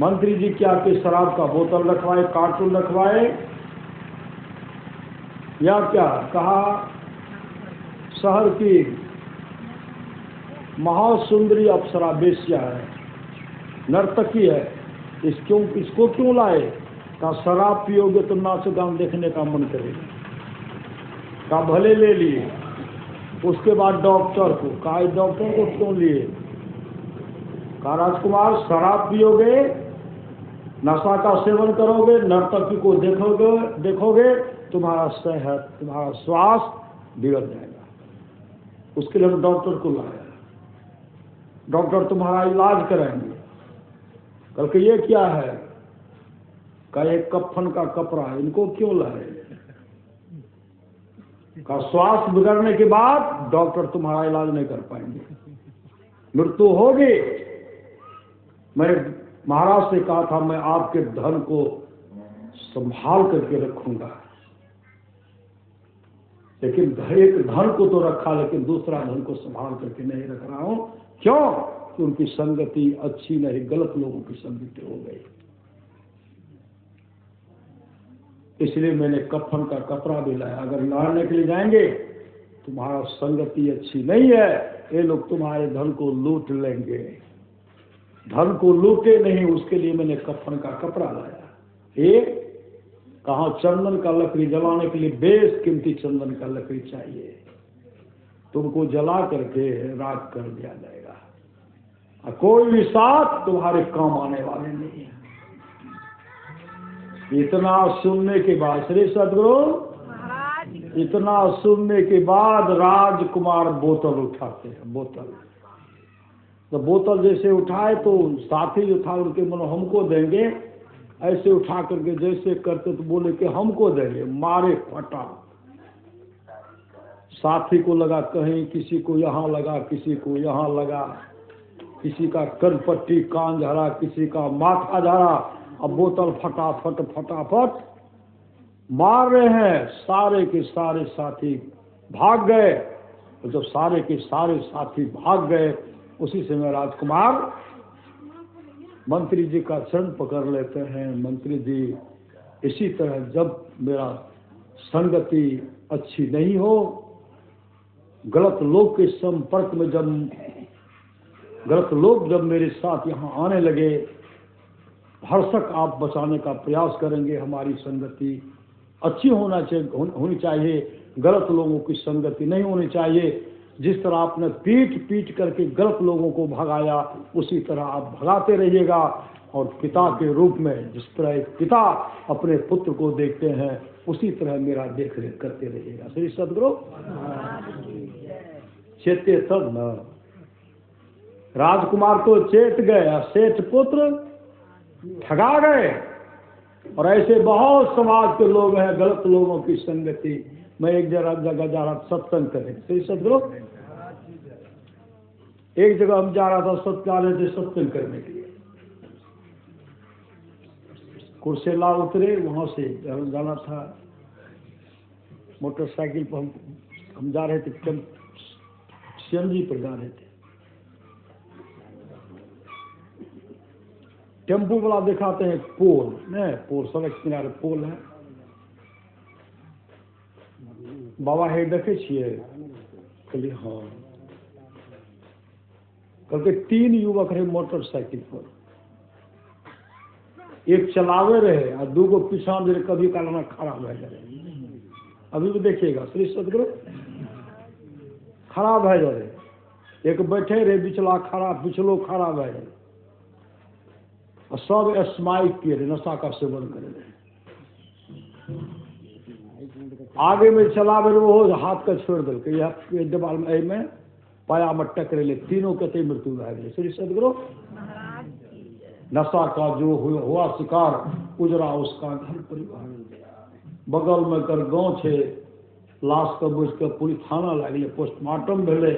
मंत्री जी क्या कि शराब का बोतल रखवाए, कार्टून रखवाए, या क्या कहा शहर की महासुंदरी अप्सरा बेश्या है, नर्तकी है, इसको क्यों लाए? का शराब पियोगे तो नाच गान देखने का मन करेगा, का भले ले लिए। उसके बाद डॉक्टर को कहा, डॉक्टर को क्यों लिए? कहा राजकुमार शराब पियोगे, नशा का सेवन करोगे, नर्तकी को देखोगे तुम्हारा सेहत, तुम्हारा स्वास्थ्य बिगड़ जाएगा। उसके लिए डॉक्टर को लाया, डॉक्टर तुम्हारा इलाज करेंगे। कल के ये क्या है? का एक कफन का कपड़ा, इनको क्यों लाए? का स्वास्थ्य बिगड़ने के बाद डॉक्टर तुम्हारा इलाज नहीं कर पाएंगे, मृत्यु होगी। मैं महाराज से कहा था मैं आपके धन को संभाल करके रखूंगा, लेकिन एक धन को तो रखा, लेकिन दूसरा धन को संभाल करके नहीं रख रहा हूं। क्यों? कि उनकी संगति अच्छी नहीं, गलत लोगों की संगति हो गई। इसलिए मैंने कफन का कपड़ा भी लाया। अगर लड़ने के लिए जाएंगे, तुम्हारा संगति अच्छी नहीं है, ये लोग तुम्हारे धन को लूट लेंगे। धन को लूटे नहीं, उसके लिए मैंने कफन का कपड़ा लाया। एक कहाँ चंदन का लकड़ी जलाने के लिए बेशकीमती चंदन का लकड़ी चाहिए, तुमको जला करके राख कर दिया जाएगा, और कोई भी साथ तुम्हारे काम आने वाले नहीं है। इतना सुनने के बाद श्री सदगुरु, इतना सुनने के बाद राजकुमार बोतल उठाते हैं। बोतल तो बोतल जैसे उठाए तो साथी उठा उनके मन हमको देंगे, ऐसे उठा करके जैसे करते तो बोले कि हमको देंगे, मारे फटा। साथी को लगा कहीं, किसी को यहाँ लगा, किसी को यहाँ लगा, किसी का कनपट्टी कान झरा, किसी का माथा झरा। अब बोतल फटाफट फटाफट मार रहे हैं, सारे के सारे साथी भाग गए। और जब सारे के सारे साथी भाग गए, उसी समय राजकुमार मंत्री जी का चरण पकड़ लेते हैं। मंत्री जी, इसी तरह जब मेरा संगति अच्छी नहीं हो, गलत लोग के संपर्क में गलत लोग जब मेरे साथ यहाँ आने लगे, भरसक आप बचाने का प्रयास करेंगे। हमारी संगति अच्छी होनी चाहिए, गलत लोगों की संगति नहीं होनी चाहिए। जिस तरह आपने पीट करके गलत लोगों को भगाया, उसी तरह आप भगाते रहिएगा। और पिता के रूप में जिस तरह एक पिता अपने पुत्र को देखते हैं, उसी तरह मेरा देख रेख करते रहिएगा। श्री सदगुरु चेते तब न। राजकुमार तो चेत गए, सेठ पुत्र ठगा गए। और ऐसे बहुत समाज के लोग हैं, गलत लोगों की संगति। मैं एक जगह जा रहा सत्संग करने, श्री सदगुरु एक जगह हम जा रहा था सत्संग करने के लिए। कुर्सेला उतरे, वहां से जाना था मोटरसाइकिल पर, हम जा रहे थे, सीएनजी पर जा रहे थे। टेम्पू वाला दिखाते हैं पोल, नहीं पोल, सड़क किनारे पोल है। बाबा हे देखे छिए? कहलिए हाँ। कहते 3 युवक रहे मोटरसाइकिल पर, एक चलावे रहे और 2 को पीछा मेरे कभी कालना खराब है जाए। अभी भी देखिएगा श्री सदगुरु, खराब है जाए। एक बैठे रहे बिचला खराब, पिछलो खराब है जाए। और सब स्माइक किए रहे, नशा का सेवन करे रहे। आगे में चला बेर वो हाथ का छोड़ दिल के दबाल में पाया में टकरेले तीनों के मृत्यु भए गेलै। श्री सदगुरु नशा का जो हुआ शिकार उजरा उसका घर परिवार, बगल में कर गाँव छे, लाश के बुझ के पुलिस थाना लागले, पोस्टमार्टम भेले।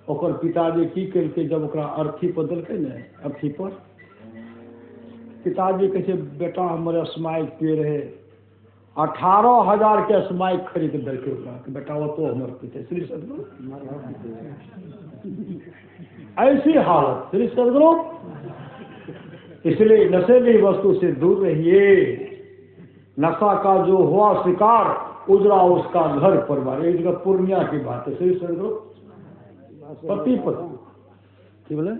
ओकर पिताजी की केलकै जब ओकरा अर्थी पर देलकै ने, अर्थी पर पिताजी कहै छै बेटा हमर स्माइक पिए रहे, 18,000 के स्माइक खरीद देलकै ओकरा कि बेटा वो तो हमर पीते। श्री सदगुरु ऐसी हालत। श्री सदगुरु इसलिए नशेली वस्तु से दूर रहिए। नशा का जो हुआ शिकार उजरा उसका घर परिवार, एक जगह पूर्णिया की बात है। श्री सदगुरु पति पत्नी की बोले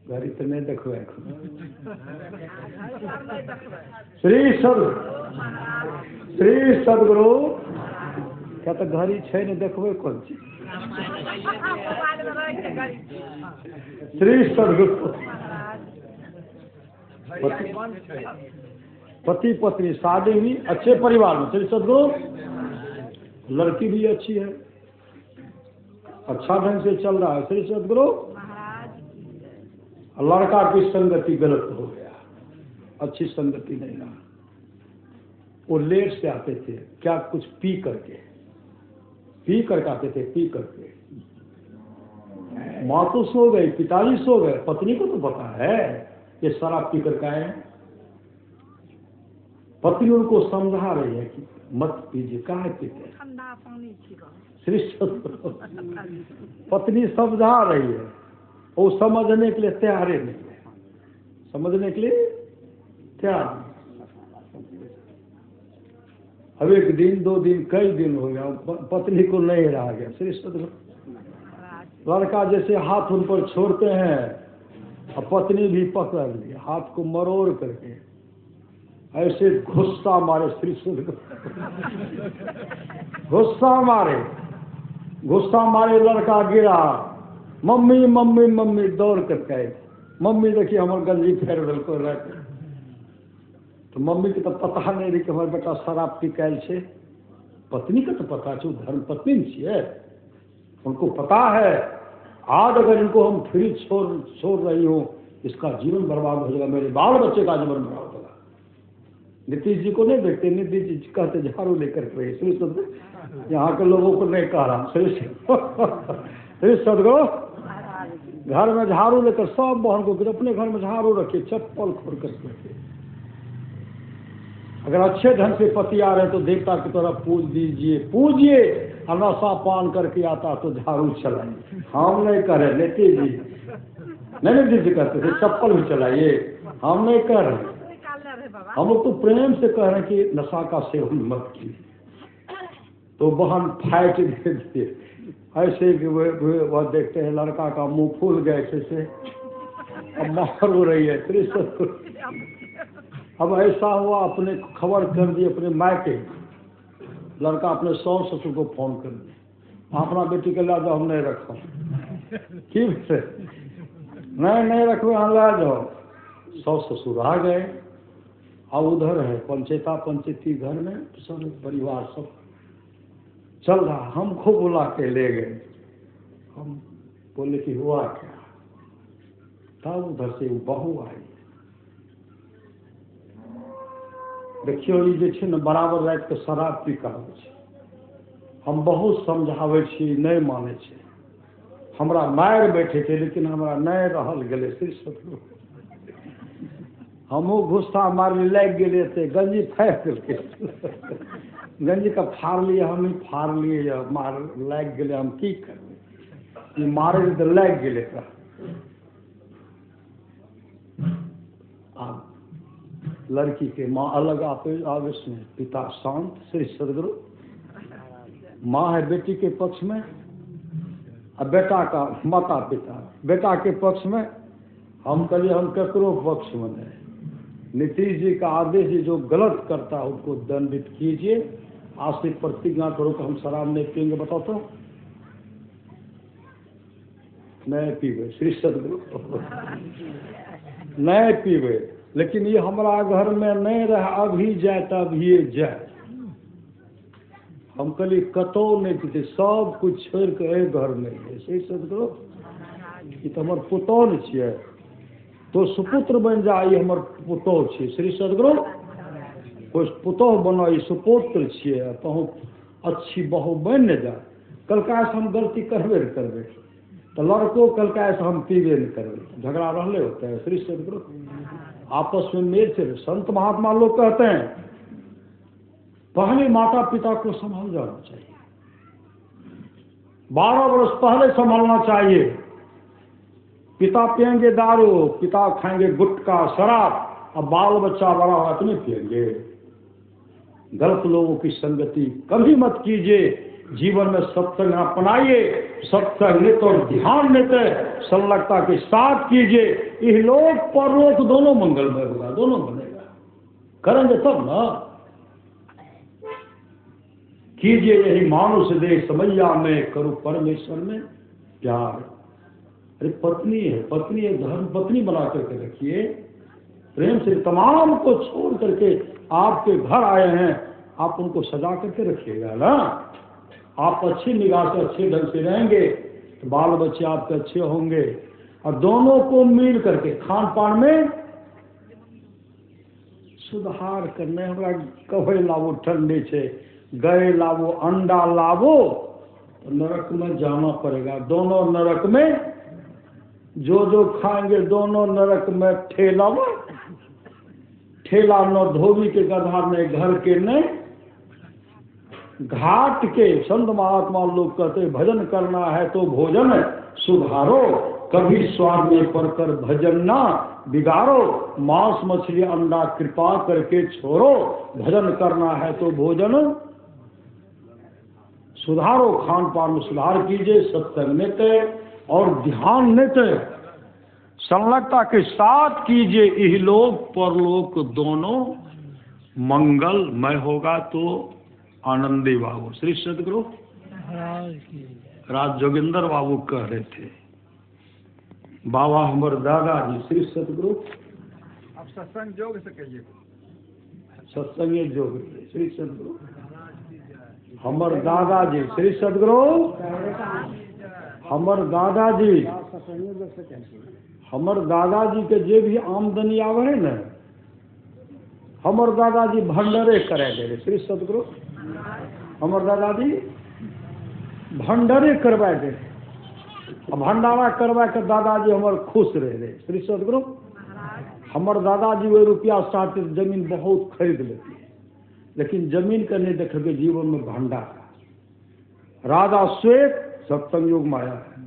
घड़ी तो नहीं देखो। श्री सदगुरु क्या तो घड़ी छे नहीं देखबे कौन चीज। श्री सदगुरु पति पत्नी शादी हुई अच्छे परिवार में। श्री सदगुरु लड़की भी अच्छी है, अच्छा ढंग से चल रहा है। श्री सदगुरु लड़का की संगति गलत हो गया, अच्छी संगति नहीं रहा। वो लेट से आते थे, क्या कुछ पी करके आते थे, पी करके। माँ तो सो गई, पिताजी सो गए, पत्नी को तो पता है ये शराब पी करके आए हैं। पत्नी उनको समझा रही है कि मत पीजिए, काहे पीते। श्री सदगुरु पत्नी समझा रही है, वो समझने के लिए तैयार नहीं है, समझने के लिए तैयार नहीं। अब एक दिन 2 दिन कई दिन हो गया, पत्नी को नहीं रहा गया। श्री सदगुरु लड़का जैसे हाथ उन पर छोड़ते हैं और पत्नी भी पकड़ ली, हाथ को मरोड़ करके ऐसे गुस्सा मारे। श्री सदगुरु गुस्सा मारे लड़का गिरा, मम्मी मम्मी मम्मी दौड़ कर कहे, मम्मी देखिए हमारे गंजी फेर दिल को रख। तो मम्मी के तो पता नहीं रही कि हमारे बेटा शराब पी कैल छे। पत्नी का तो पता छो, धर्म पत्नी छे, उनको पता है आज अगर इनको हम फ्री छोड़ रही हूँ इसका जीवन बर्बाद हो जाएगा, मेरे बाल बच्चे का जीवन बर्बाद होगा। नीतीश जी को नहीं देखते, नीतीश जी कहते झाड़ू लेकर के, यहाँ के लोगों को नहीं कह रहा। श्री सदगुरु घर में झाड़ू लेकर सब बहन को अपने घर में झाड़ू रखिए, चप्पल खोल कर रखिए। अगर अच्छे ढंग से पति आ रहे तो देवता की तरफ पूजिए। नशा पान करके आता तो झाड़ू चलाइए। हम नहीं कह रहे नीतीश जी, नहीं जी कहते थे चप्पल भी चलाइए, हम नहीं कह रहे। हम लोग तो प्रेम से कह रहे हैं कि नशा का सेवन मत कीजिए। तो बहन फाइट दे दिए ऐसे कि वह देखते हैं लड़का का मुंह फूल गया ऐसे अब मार हो रही है। अब ऐसा हुआ, अपने खबर कर दिए अपने मायके, लड़का अपने सास ससुर को फोन कर दिए, अपना बेटी के ला जाओ, हम नहीं रखो। ठीक से नहीं रखो, हम ला जाओ। सास ससुर आ गए, अब उधर है पंचायती घर में सब परिवार सब चल रहा। हमको बुला के ले गए, हम बोले कि हुआ क्या। तब उधर से वो बहू आई। देखियो ये जे छे न बराबर रात के शराब पी के आबै छै। हम बहुत समझावे छी, नहीं माने छे, हमरा मार बैठे थे लेकिन हमरा नहीं रहल गेले। श्री सदगुरु हमो गुस्सा मारने लग गए थे, गंजी फाड़ करके गंजी का फाड़ लिए, हम ही फाड़ लिए, मार लग गए। हम की करें, मारे तो लग गए। अब लड़की के माँ अलग आवेश में, पिता शांत। श्री सदगुरु माँ है बेटी के पक्ष में और बेटा का माता पिता बेटा के पक्ष में। हम कहिए हम ककरो पक्ष में नहीं। नीतीश जी का आदेश है, जो गलत करता है उसको दंडित कीजिए। आज से प्रतिज्ञा करो कि हम शराब नहीं पियेंगे। बताओ तो नहीं पीवे। श्री सदगुरु नहीं पीवे, लेकिन ये हमारा घर में नहीं रह, अभी जाए तभी जाए। हम कहलिए कतो नहीं थे, सब कुछ छोड़ के एक घर में है। सही सदगुरु, ये तो हमार पुतौह छियै, तो सुपुत्र बन जा, ये हमार पुतौह छियै। श्री सदगुरु, कोई पुतौह बनो, ये सुपुत्र छियै, तो अच्छी बहू बन न जा। कलका से हम गलती करबे न करबे, तो लड़को कलका से हम पीबे न करबे, झगड़ा रहले होते हैं। श्री सदगुरु, आपस में मेल से। संत महात्मा लोग कहते हैं पहले माता पिता को संभाल जाना चाहिए, 12 वर्ष पहले संभालना चाहिए। पिता पियेंगे दारू, पिता खाएंगे गुटखा शराब, अब बाल बच्चा बड़ा हुआ तो नहीं पियेंगे। गलत लोगों की संगति कभी मत कीजिए। जीवन में सत्संग अपनाइए, सत्संग नित और ध्यान नित संलग्नता के साथ कीजिए। इह लोक परलोक दोनों मंगलमय होगा, दोनों बनेगा। करेंगे तब ना, कीजिए यही मानुष देह समैया में, करो परमेश्वर में प्यार। अरे पत्नी है, पत्नी है, धर्म पत्नी बना करके रखिए, प्रेम से। तमाम को छोड़ करके आपके घर आए हैं, आप उनको सजा करके रखिएगा ना। आप अच्छी निगाह से अच्छे ढंग से रहेंगे तो बाल बच्चे आपके अच्छे होंगे। और दोनों को मिल करके खान पान में सुधार करने। हमरा कहे लावो ठंडे से, गए लावो अंडा लावो, तो नरक में जाना पड़ेगा। दोनों नरक में, जो खाएंगे दोनों नरक में ठेला में। ठेला न धोबी के गधा ने, घर के ने घाट के। संत महात्मा लोग कहते भजन करना है तो भोजन सुधारो, कभी स्वाद में पड़कर भजन ना बिगाड़ो। मांस मछली अंडा कृपा करके छोड़ो, भजन करना है तो भोजन सुधारो। खान पान में सुधार कीजिए, सत्संग नित्य और ध्यान नित्य संलग्नता के साथ कीजिए। यह लोक परलोक दोनों मंगलमय होगा। तो आनंदी बाबू, श्री सदगुरु राज जोगिंदर बाबू कह रहे थे, बाबा हमारे दादाजी श्री सदगुरु। आप सत्संग योग से कहिए, सत्संग योग श्री सदगुरु। हमर दादाजी श्री सदगुरु, हमर दादाजी, हमर दादाजी के जे भी आमदनी आवे है न, हमर दादाजी भंडारे करे दे। श्री सदगुरु, हमर दादाजी भंडारे करवा दे। भंडारा करवा के दादाजी हमर खुश रहे। श्री सदगुरु, हमर दादाजी वो रुपया साथ जमीन बहुत खरीद लेती है, लेकिन जमीन का नहीं देखोगे जीवन में भंडारा। राजा श्वेत सत्संग योग माया है,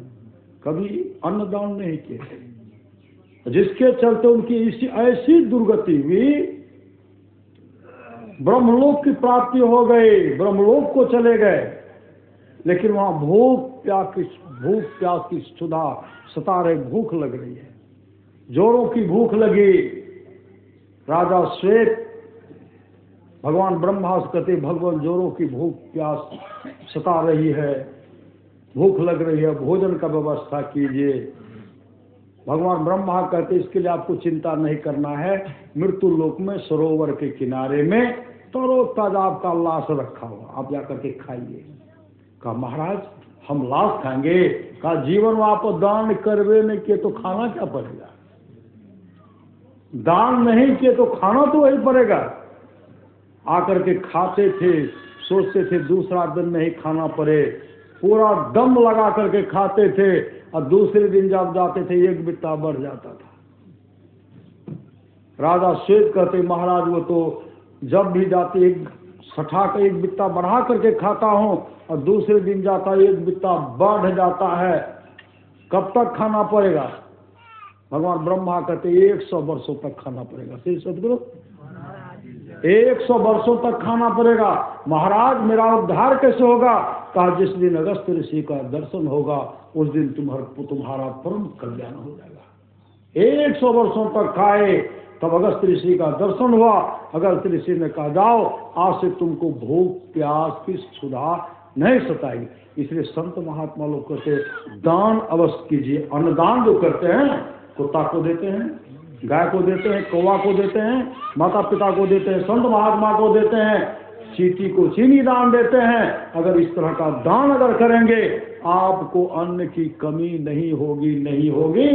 कभी अन्नदान नहीं किए, जिसके चलते उनकी ऐसी दुर्गति हुई, ब्रह्मलोक की प्राप्ति हो गई, ब्रह्मलोक को चले गए। लेकिन वहां भूख प्यास की सुधा सता रहे, भूख लग रही है, जोरों की भूख लगी। राजा श्वेत भगवान ब्रह्मा से कहते, भगवान जोरों की भूख प्यास सता रही है, भूख लग रही है, भोजन का व्यवस्था कीजिए। भगवान ब्रह्मा कहते, इसके लिए आपको चिंता नहीं करना है, मृत्यु लोक में सरोवर के किनारे में तरो ताजा आपका लाश रखा हुआ, आप जाकर के खाइए। कहा महाराज हम लाश खाएंगे? कहा जीवन में आप दान करवे नहीं किए तो खाना क्या पड़ेगा? दान नहीं किए तो खाना तो वही पड़ेगा। आकर के खाते थे, सोचते थे दूसरा दिन नहीं खाना पड़े, पूरा दम लगा करके खाते थे, और दूसरे दिन जब जाते थे एक बित्ता बढ़ जाता था। राजा श्वेत कहते महाराज वो तो जब भी जाते एक सठा का एक बित्ता बढ़ा करके खाता हूँ, और दूसरे दिन जाता एक बित्ता बढ़ जाता है, कब तक खाना पड़ेगा? भगवान ब्रह्मा कहते 100 वर्षों तक खाना पड़ेगा। श्री सदगुरु 100 वर्षों तक खाना पड़ेगा। महाराज मेरा उद्धार कैसे होगा? कहा जिस दिन अगस्त ऋषि का दर्शन होगा उस दिन तुम्हारा परम कल्याण हो जाएगा। 100 वर्षों तक खाए तब अगस्त ऋषि का दर्शन हुआ। अगस्त ऋषि ने कहा जाओ आज से तुमको भूख प्यास की सुधा नहीं सताएगी। इसलिए संत महात्मा लोग कहते दान अवश्य कीजिए। अन्नदान जो करते हैं कुत्ता को देते हैं, गाय को देते हैं, कौवा को देते हैं, माता पिता को देते हैं, संत महात्मा को देते हैं, चींटी को चीनी दान देते हैं। अगर इस तरह का दान अगर करेंगे आपको अन्न की कमी नहीं होगी, नहीं होगी,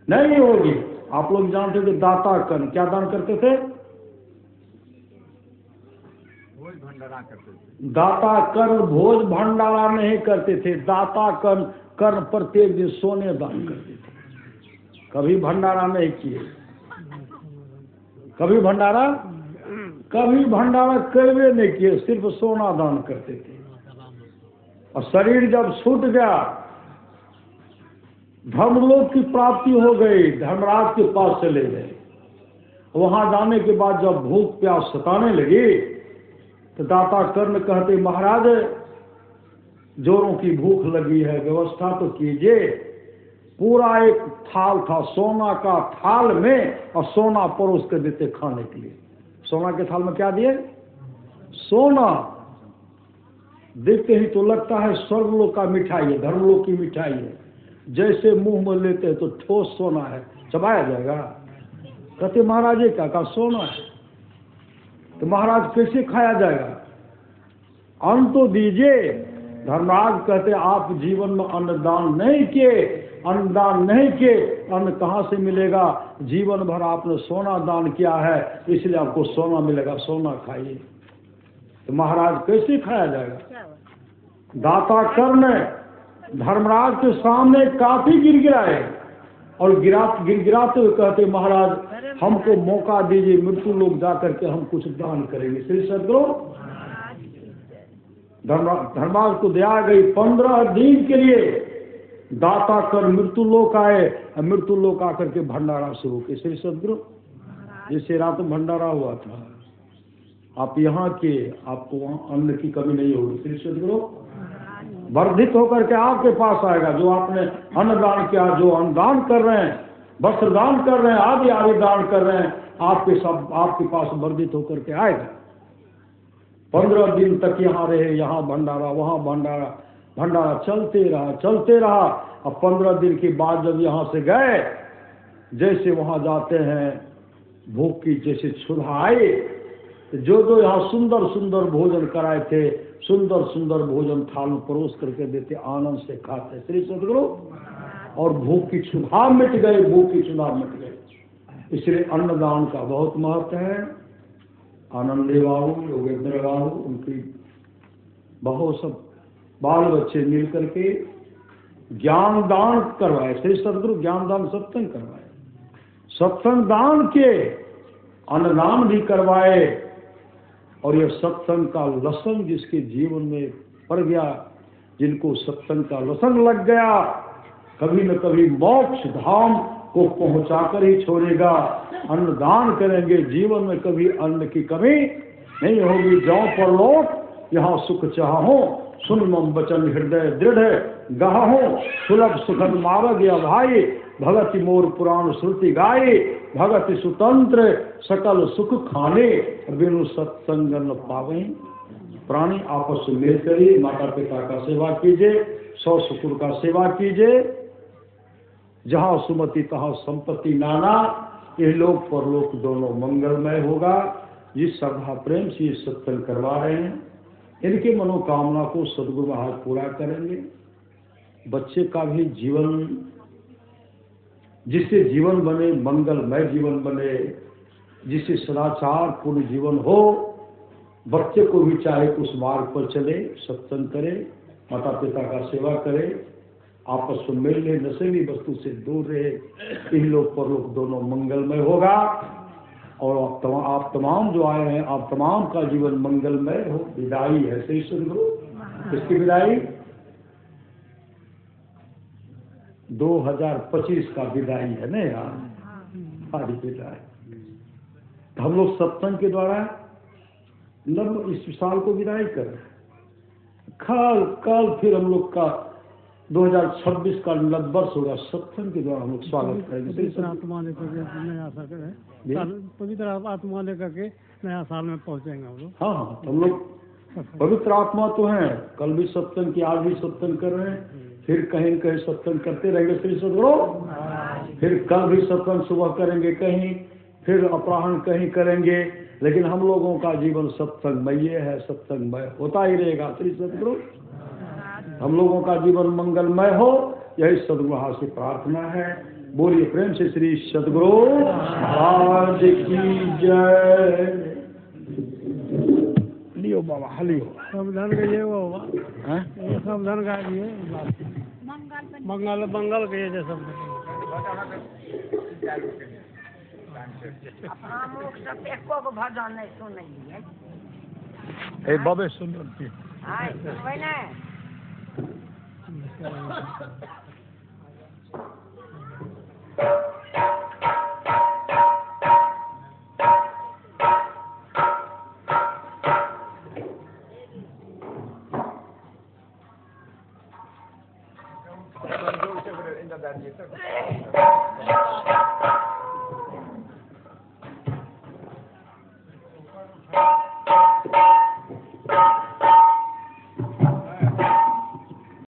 नहीं होगी। आप लोग जानते थे दाता कर्ण क्या दान करते थे? भोज भंडारा करते थे। दाता कर्ण भोज भंडारा नहीं करते थे। दाता कर्ण प्रत्येक दिन सोने दान करते थे। कभी भंडारा नहीं किए, कभी भंडारा करवे नहीं किए, सिर्फ सोना दान करते थे। और शरीर जब छूट गया, धर्मलोक की प्राप्ति हो गई, धर्मराज के पास चले गए। वहां जाने के बाद जब भूख प्यास सताने लगी तो दाता कर्ण कहते, महाराज जोरों की भूख लगी है, व्यवस्था तो कीजिए। पूरा एक थाल था, सोना का थाल में, और सोना परोस कर देते खाने के लिए। सोना के थाल में क्या दिए? सोना। देखते ही तो लगता है स्वर्गलोक का मिठाई है, धर्मलोक की मिठाई है। जैसे मुंह में लेते हैं तो ठोस सोना है, चबाया जाएगा। कहते महाराज ये क्या? सोना है। तो महाराज कैसे खाया जाएगा? अन्न तो दीजिए। धर्मराज कहते आप जीवन में अन्नदान नहीं किए, अन्नदान नहीं किए, अन्न कहाँ से मिलेगा? जीवन भर आपने सोना दान किया है, इसलिए आपको सोना मिलेगा, सोना खाइए। तो महाराज कैसे खाया जाएगा? दाता कर्ण धर्मराज के सामने काफी गिड़गिड़ाए और गिड़गिड़ाते हुए कहते महाराज हमको मौका दीजिए, मृत्यु लोग जाकर के हम कुछ दान करेंगे। श्री सदगुरु धर्मराज को दया गई। 15 दिन के लिए दाता कर मृत्यु लोक आए, मृत्यु लोक आकर के भंडारा शुरू किए। श्री सदगुरु जैसे रात में भंडारा हुआ था, आप यहाँ के, आपको वहाँ अन्न की कमी नहीं होगी। श्री सदगुरु वर्धित होकर के आपके पास आएगा। जो आपने अन्नदान किया, जो अन्नदान कर रहे हैं, वस्त्र दान कर रहे हैं, आदि आदि दान कर रहे हैं, आपके पास वर्धित होकर के आएगा। 15 दिन तक यहाँ रहे, यहाँ भंडारा, वहाँ भंडारा, भंडारा चलते रहा। अब 15 दिन के बाद जब यहाँ से गए, जैसे वहाँ जाते हैं भूख की जैसे क्षुधा आई, जो यहाँ सुंदर सुंदर भोजन कराए थे, सुंदर सुंदर भोजन थाल में परोस करके देते, आनंद से खाते। श्री सदगुरु और भूख की क्षुधा मिट गई, भूख की क्षुधा मिट गई। इसलिए अन्नदान का बहुत महत्व है। आनंदी बाबू, योगेंद्र बाबू, उनकी बहुत सब बाल बच्चे मिल करके ज्ञान दान करवाए। श्री सदगुरु ज्ञान दान सत्संग करवाए, सत्संग दान के, अन्नदान भी करवाए। और यह सत्संग का लसन जिसके जीवन में पड़ गया, जिनको सत्संग का लसन लग गया, कभी न कभी मोक्ष धाम को पहुंचाकर ही छोड़ेगा। अन्नदान करेंगे, जीवन में कभी अन्न की कमी नहीं होगी। जाओ परलोक यहाँ सुख चाहो, सुन मम वचन हृदय दृढ़ गाहो, सुलभ सुखद मार्ग या भाई, भगति मोर पुराण श्रुति गाये, भगति सुतंत्र सकल सुख खाने, बिनु सत्संग न पावे। प्राणी आपस में मिलकर ही माता पिता का सेवा कीजिए, सौ शुक्र का सेवा कीजिए। जहाँ सुमति तहाँ संपत्ति नाना, ये लोक परलोक दोनों मंगलमय होगा। जिस श्रद्धा प्रेम से ये सत्संग करवा रहे हैं, इनकी मनोकामना को सदगुरु महाराज पूरा करेंगे। बच्चे का भी जीवन, जिससे जीवन बने, मंगलमय जीवन बने, जिससे सदाचार पूर्ण जीवन हो। बच्चे को भी चाहे उस मार्ग पर चले, सत्संग करे, माता पिता का सेवा करे, आपस में मिल ले, नशीली वस्तु से दूर रहे, इन लोग पर लोग दोनों मंगलमय होगा। और आप तमाम जो आए हैं, आप तमाम का जीवन मंगलमय हो। विदाई है श्री सदगुरु, किसकी विदाई? 2025 का विदाई है ना यार, हमारी विदाई। तो हम लोग सत्संग के द्वारा इस साल को विदाई कर, कल फिर हम लोग का 2026 का नववर्ष होगा। सत्संग के द्वारा हम लोग स्वागत करेंगे। पवित्र आत्मा लेकर के नया साल में पहुंचेंगे हम लोग। हाँ, हम लोग पवित्र आत्मा तो हैं। कल भी सत्संग की, आज भी सत्संग कर रहे हैं, फिर कहीं न कहीं सत्संग करते रहेंगे। श्री सदगुरु फिर कल भी सत्संग सुबह करेंगे कहीं, फिर अपराह्न कहीं करेंगे, लेकिन हम लोगों का जीवन सत्संगमय है, सत्संगमय होता ही रहेगा। श्री सद्गुरु हम लोगों का जीवन मंगलमय हो, यही सद्गुरु से प्रार्थना है। बोलिए प्रेम से श्री सद्गुरु महाराज की जय। लियो बाबा हलियो। सब धन का ये वो हुआ, हैं? ये सब धन का ये मंगल मंगल के ये सब हम लोग सब एको को भजन नहीं सुनलिए। ए बाबे सुन आय सुनबै ने। Inderdaad,